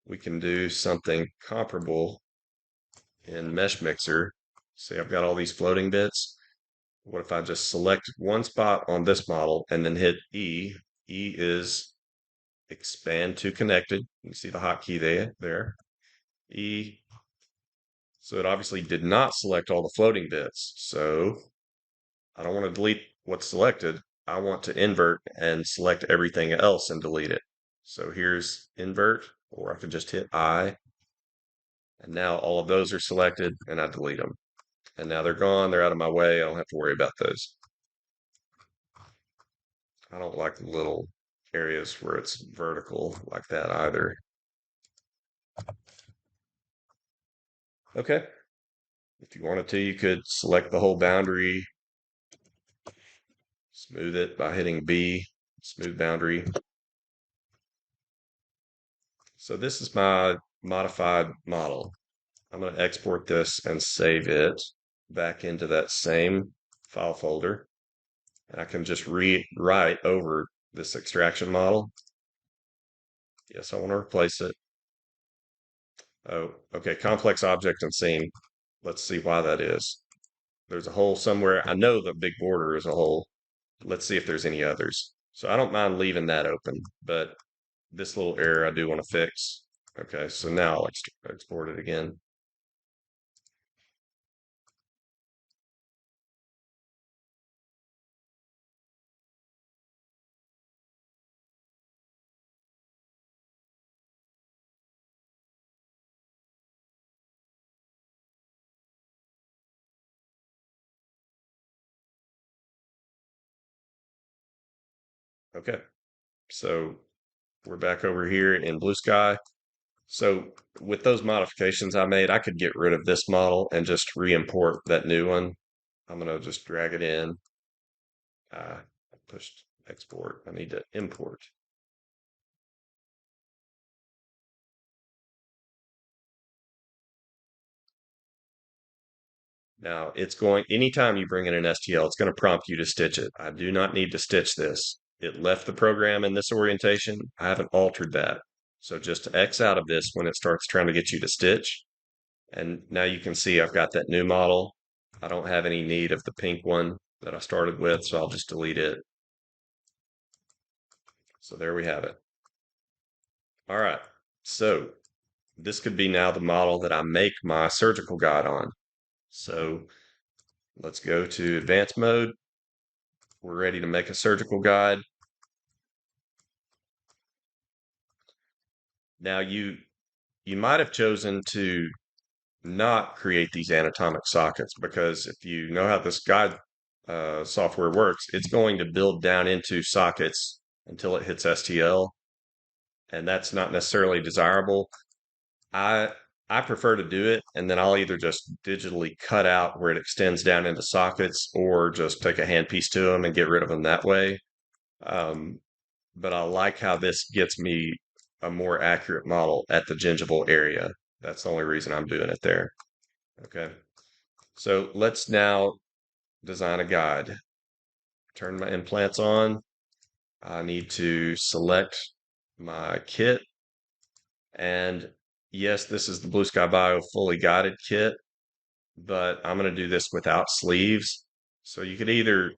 we can do something comparable in Mesh Mixer. See, I've got all these floating bits. What if I just select one spot on this model and then hit E? E is expand to connected. You see the hotkey there. E. So it obviously did not select all the floating bits. So I don't want to delete what's selected. I want to invert and select everything else and delete it. So here's invert, or I could just hit I. And now all of those are selected and I delete them. And now they're gone. They're out of my way. I don't have to worry about those. I don't like the little areas where it's vertical like that either. Okay. If you wanted to, you could select the whole boundary, smooth it by hitting B, smooth boundary. So this is my modified model. I'm going to export this and save it back into that same file folder. And I can just rewrite over this extraction model. Yes, I want to replace it. Oh, okay, complex object and scene. Let's see why that is. There's a hole somewhere. I know the big border is a hole. Let's see if there's any others. So I don't mind leaving that open, but this little error I do want to fix. Okay, so now I'll export it again. Okay, so we're back over here in Blue Sky. So with those modifications I made, I could get rid of this model and just re-import that new one. I'm going to just drag it in. I pushed export. I need to import. Now it's going, anytime you bring in an STL, it's going to prompt you to stitch it. I do not need to stitch this. It left the program in this orientation. I haven't altered that. So just X out of this when it starts trying to get you to stitch. And now you can see I've got that new model. I don't have any need of the pink one that I started with, so I'll just delete it. So there we have it. All right. So this could be now the model that I make my surgical guide on. So let's go to advanced mode. We're ready to make a surgical guide. Now you might have chosen to not create these anatomic sockets because if you know how this guide software works, it's going to build down into sockets until it hits STL, and that's not necessarily desirable. I I prefer to do it, and then I'll either just digitally cut out where it extends down into sockets, or just take a handpiece to them and get rid of them that way. Um, but I like how this gets me a more accurate model at the gingival area. That's the only reason I'm doing it there. Okay. So let's now design a guide. Turn my implants on. I need to select my kit. And yes, this is the Blue Sky Bio fully guided kit, but I'm going to do this without sleeves. So you could either,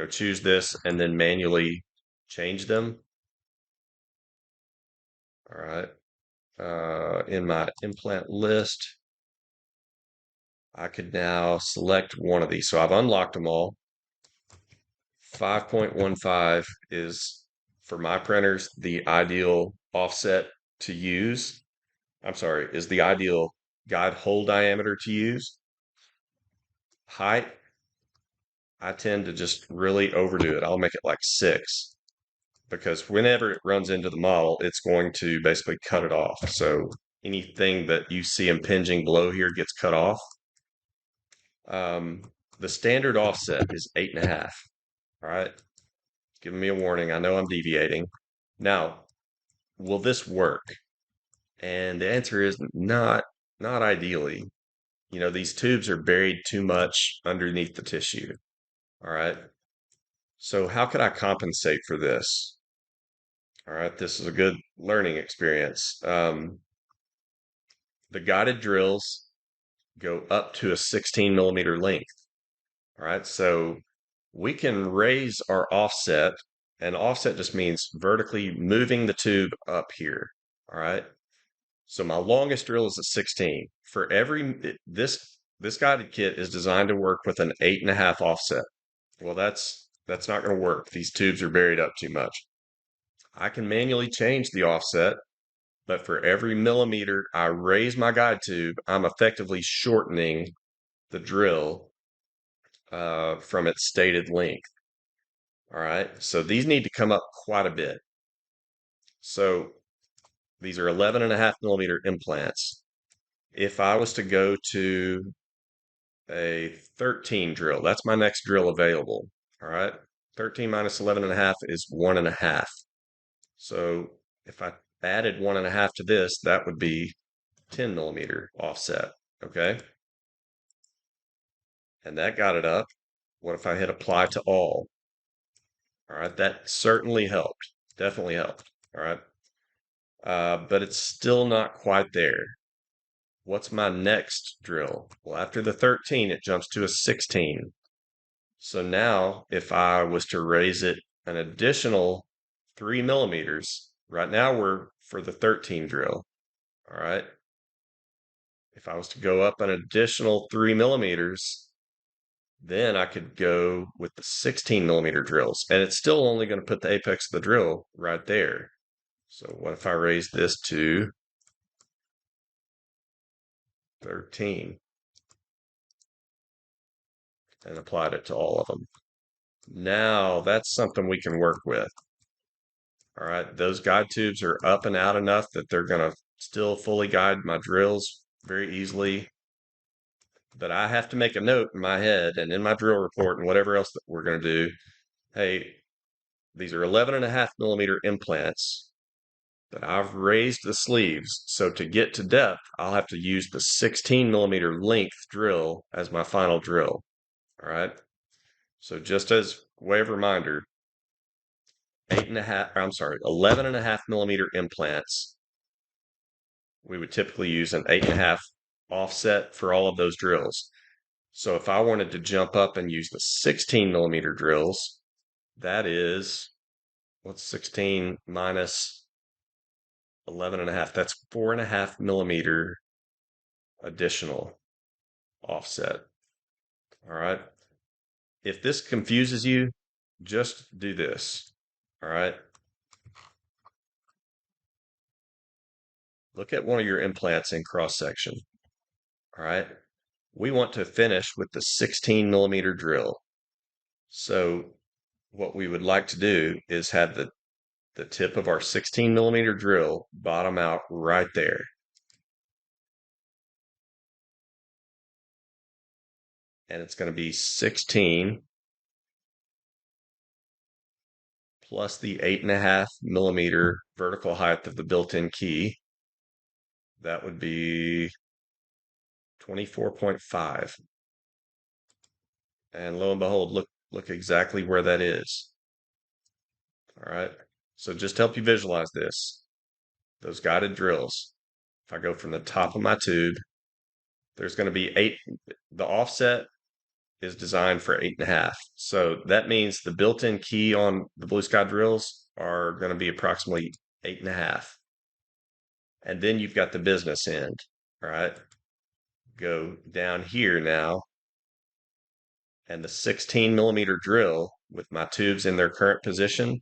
choose this and then manually change them. All right. In my implant list, I could now select one of these. So I've unlocked them all. 5.15 is, for my printers, the ideal offset to use. I'm sorry, is the ideal guide hole diameter to use. Height, I tend to just really overdo it. I'll make it like 6 because whenever it runs into the model, it's going to basically cut it off. So anything that you see impinging below here gets cut off. Um, the standard offset is 8.5. All right. Giving me a warning. I know I'm deviating. Now, will this work? And the answer is not ideally. These tubes are buried too much underneath the tissue. All right. So how could I compensate for this? All right, this is a good learning experience. The guided drills go up to a 16 millimeter length. All right, so we can raise our offset, and offset just means vertically moving the tube up here. All right, so my longest drill is a 16. For this guided kit is designed to work with an 8.5 offset. Well, that's not going to work. These tubes are buried up too much. I can manually change the offset, but for every millimeter I raise my guide tube, I'm effectively shortening the drill from its stated length. All right, so these need to come up quite a bit. So these are 11.5 millimeter implants. If I was to go to a 13 drill, that's my next drill available. All right, 13 minus 11.5 is 1.5. So if I added 1.5 to this, that would be 10 millimeter offset. Okay. And that got it up. What if I hit apply to all? All right. That certainly helped. Definitely helped. All right. But it's still not quite there. What's my next drill? Well, after the 13, it jumps to a 16. So now if I was to raise it an additional 3 millimeters, right now we're for the 13 drill. All right. If I was to go up an additional 3 millimeters, then I could go with the 16 millimeter drills, and it's still only going to put the apex of the drill right there. So what if I raise this to 13 and applied it to all of them? Now that's something we can work with. All right, those guide tubes are up and out enough that they're going to still fully guide my drills very easily. that I have to make a note in my head and in my drill report and whatever else that we're going to do. Hey, these are 11.5 millimeter implants that I've raised the sleeves. So to get to depth, I'll have to use the 16 millimeter length drill as my final drill. All right. So just as way of reminder, 11.5 millimeter implants. We would typically use an 8.5 offset for all of those drills. So if I wanted to jump up and use the 16 millimeter drills, that is, what's 16 minus 11.5? That's 4.5 millimeter additional offset. All right. If this confuses you, just do this. All right. Look at one of your implants in cross section. All right. We want to finish with the 16 millimeter drill. So what we would like to do is have the tip of our 16 millimeter drill bottom out right there. And it's going to be 16 plus the 8.5 millimeter vertical height of the built-in key. That would be 24.5. And lo and behold, look exactly where that is. All right. So just to help you visualize this, those guided drills. If I go from the top of my tube, there's going to be 8. The offset is designed for 8.5. So that means the built-in key on the Blue Sky drills are going to be approximately 8.5. And then you've got the business end. All right. Go down here now. And the 16 millimeter drill with my tubes in their current position,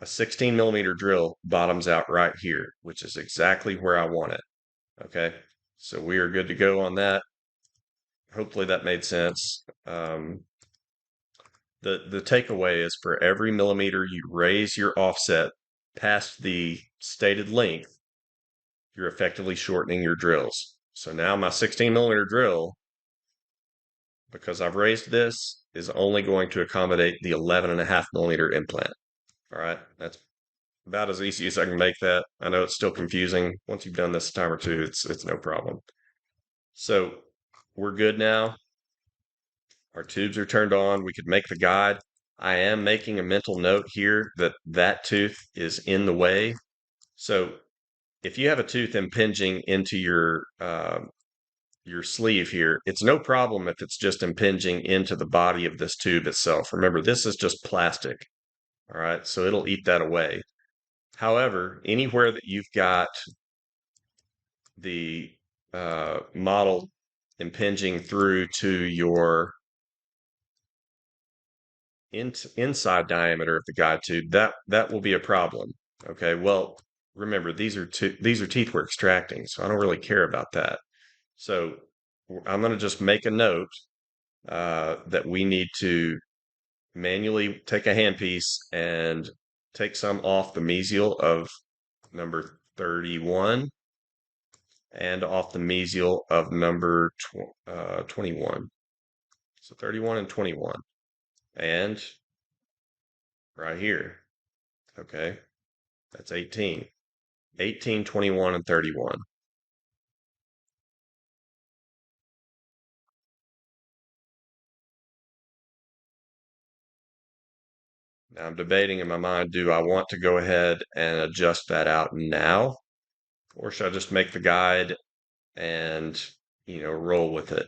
a 16 millimeter drill bottoms out right here, which is exactly where I want it. Okay. So we are good to go on that. Hopefully that made sense. The takeaway is for every millimeter you raise your offset past the stated length, you're effectively shortening your drills. So now my 16 millimeter drill, because I've raised this, is only going to accommodate the 11.5 millimeter implant. All right, that's about as easy as I can make that. I know it's still confusing. Once you've done this a time or two, it's no problem. So we're good now. Our tubes are turned on. We could make the guide. I am making a mental note here that that tooth is in the way. So if you have a tooth impinging into your sleeve here, it's no problem if it's just impinging into the body of this tube itself. Remember, this is just plastic. All right, so it'll eat that away. However, anywhere that you've got the model impinging through to your inside diameter of the guide tube, that will be a problem. Okay, well, remember these are teeth we're extracting, so I don't really care about that. So I'm going to just make a note that we need to manually take a handpiece and take some off the mesial of number 31 and off the mesial of number 21. So 31 and 21. And right here, okay, that's 18. 18, 21, and 31. Now I'm debating in my mind, do I want to go ahead and adjust that out now? Or should I just make the guide and, roll with it?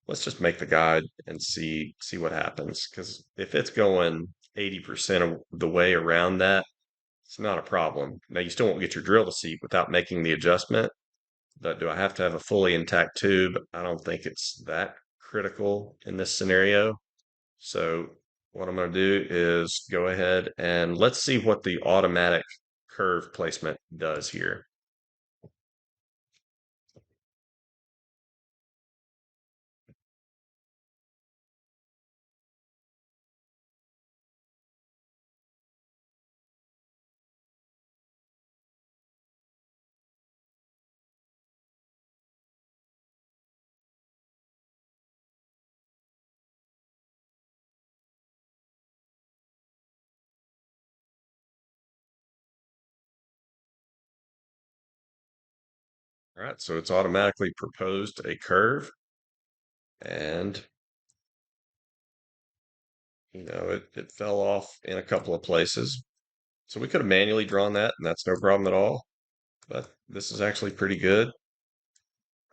Let's just make the guide and see what happens. Because if it's going 80% of the way around that, it's not a problem. Now you still won't get your drill to seat without making the adjustment, but do I have to have a fully intact tube? I don't think it's that critical in this scenario. So what I'm going to do is go ahead and let's see what the automatic curve placement does here. All right, so it's automatically proposed a curve, and it fell off in a couple of places. So we could have manually drawn that, and that's no problem at all. But this is actually pretty good.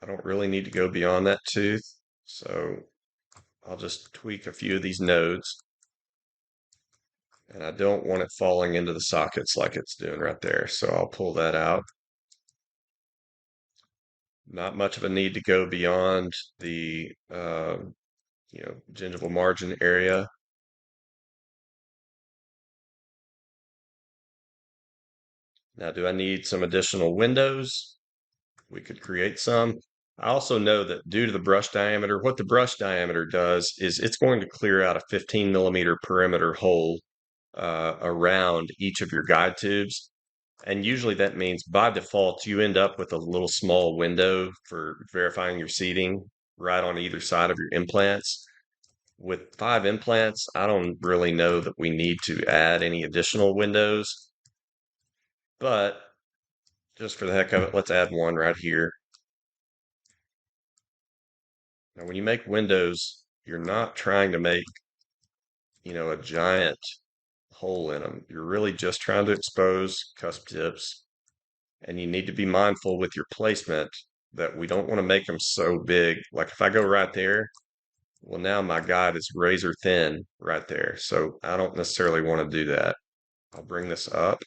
I don't really need to go beyond that tooth. So I'll just tweak a few of these nodes. And I don't want it falling into the sockets like it's doing right there. So I'll pull that out. Not much of a need to go beyond the gingival margin area. Now, do I need some additional windows? We could create some. I also know that due to the brush diameter, what the brush diameter does is it's going to clear out a 15 millimeter perimeter hole around each of your guide tubes. And usually that means by default, you end up with a little small window for verifying your seating right on either side of your implants. With 5 implants, I don't really know that we need to add any additional windows, but just for the heck of it, let's add one right here. Now, when you make windows, you're not trying to make, a giant hole in them. You're really just trying to expose cusp tips, and you need to be mindful with your placement that we don't want to make them so big. Like if I go right there, well, now my guide is razor thin right there. So I don't necessarily want to do that. I'll bring this up.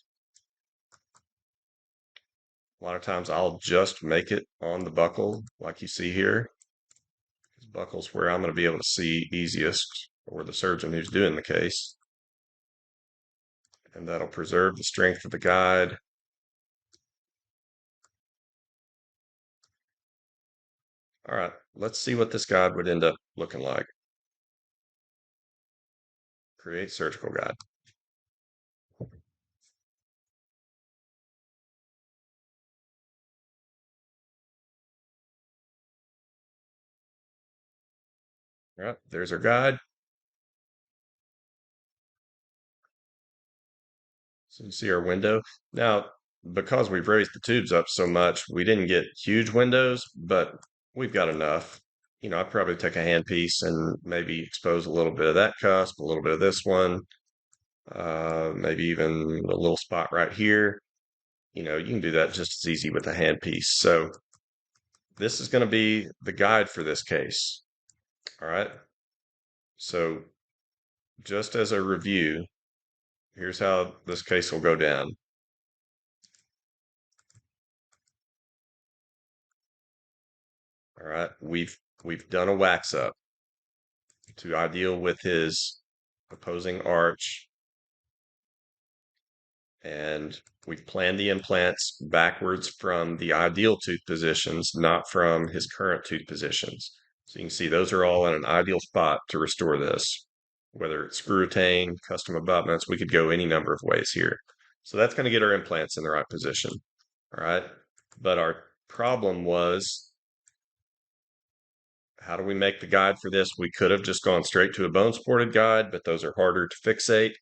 A lot of times I'll just make it on the buckle like you see here. This buckle's where I'm going to be able to see easiest, or the surgeon who's doing the case. And that'll preserve the strength of the guide. All right, let's see what this guide would end up looking like. Create surgical guide. All right, there's our guide. So you see our window. Now, because we've raised the tubes up so much, we didn't get huge windows, but we've got enough. I'd probably take a handpiece and maybe expose a little bit of that cusp, a little bit of this one, maybe even a little spot right here. You can do that just as easy with a handpiece. So this is going to be the guide for this case. All right. So just as a review, here's how this case will go down. All right, we've done a wax up to ideal with his opposing arch, and we've planned the implants backwards from the ideal tooth positions, not from his current tooth positions. So you can see those are all in an ideal spot to restore this. Whether it's screw retain, custom abutments, we could go any number of ways here. So that's going to get our implants in the right position. All right. But our problem was, how do we make the guide for this? We could have just gone straight to a bone supported guide, but those are harder to fixate.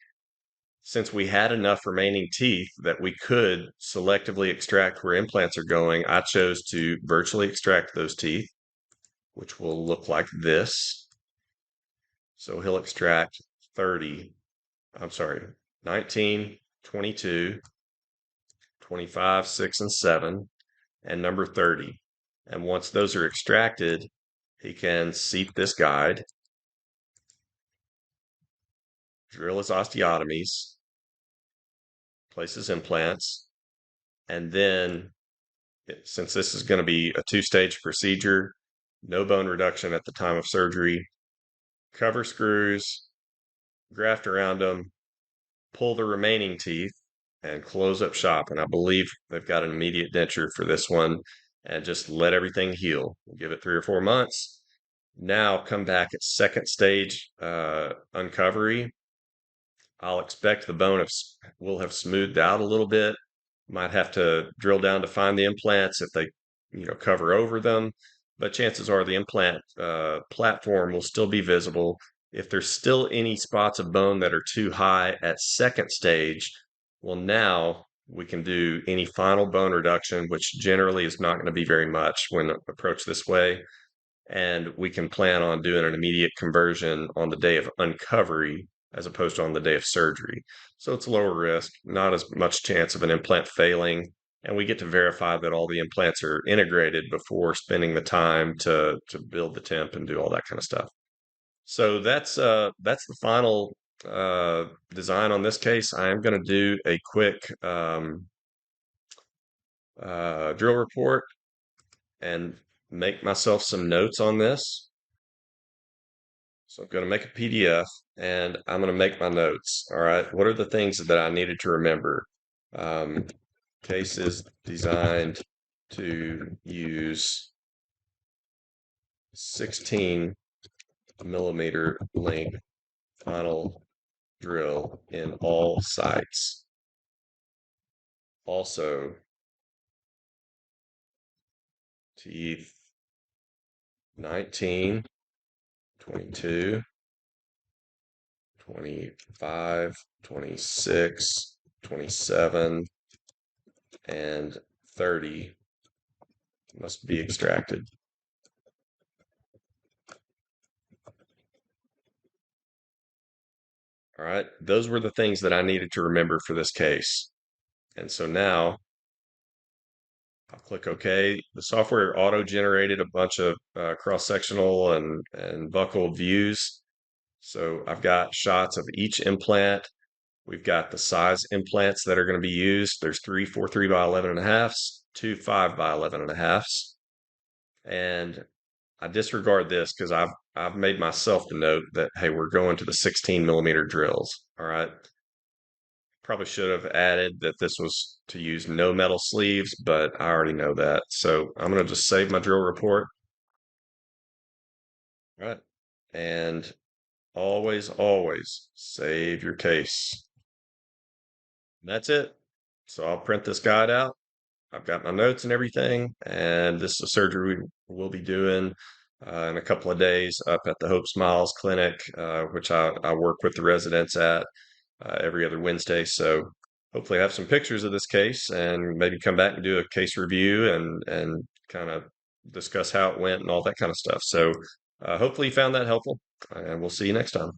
Since we had enough remaining teeth that we could selectively extract where implants are going, I chose to virtually extract those teeth, which will look like this. So he'll extract 30, I'm sorry, 19, 22, 25, 6, and 7, and number 30. And once those are extracted, he can seat this guide, drill his osteotomies, place his implants, and then, since this is going to be a two-stage procedure, no bone reduction at the time of surgery, cover screws, graft around them, pull the remaining teeth, and close up shop. And I believe they've got an immediate denture for this one, and just let everything heal. We'll give it 3 or 4 months. Now come back at second stage uncovery. I'll expect the bone will have smoothed out a little bit. Might have to drill down to find the implants if they, cover over them. But chances are the implant platform will still be visible. If there's still any spots of bone that are too high at second stage, well, now We can do any final bone reduction, which generally is not going to be very much when approached this way. And we can plan on doing an immediate conversion on the day of uncovery as opposed to on the day of surgery. So it's lower risk, not as much chance of an implant failing, and we get to verify that all the implants are integrated before spending the time to build the temp and do all that kind of stuff. So that's the final design on this case. I am going to do a quick drill report and make myself some notes on this. So I'm going to make a PDF and I'm going to make my notes. All right. What are the things that I needed to remember? Um, Case is designed to use 16 millimeter length final drill in all sites. Also, teeth 19, 22, 25, 26, 27, and 30 must be extracted. All right, those were the things that I needed to remember for this case. And so now I'll click OK. The software auto-generated a bunch of cross-sectional and buccal views. So I've got shots of each implant. We've got the size implants that are going to be used. There's 3 4.3 by 11 and a halfs, 2 5 by 11 and a halfs. And I disregard this because I've made myself the note that, hey, we're going to the 16 millimeter drills. All right. Probably should have added that this was to use no metal sleeves, but I already know that. So I'm going to just save my drill report. All right. And always, always save your case. That's it. So I'll print this guide out. I've got my notes and everything, and this is a surgery we'll be doing in a couple of days up at the Hope Smiles Clinic, which I work with the residents at every other Wednesday. So hopefully I have some pictures of this case and maybe come back and do a case review and kind of discuss how it went and all that kind of stuff. So hopefully you found that helpful, and we'll see you next time.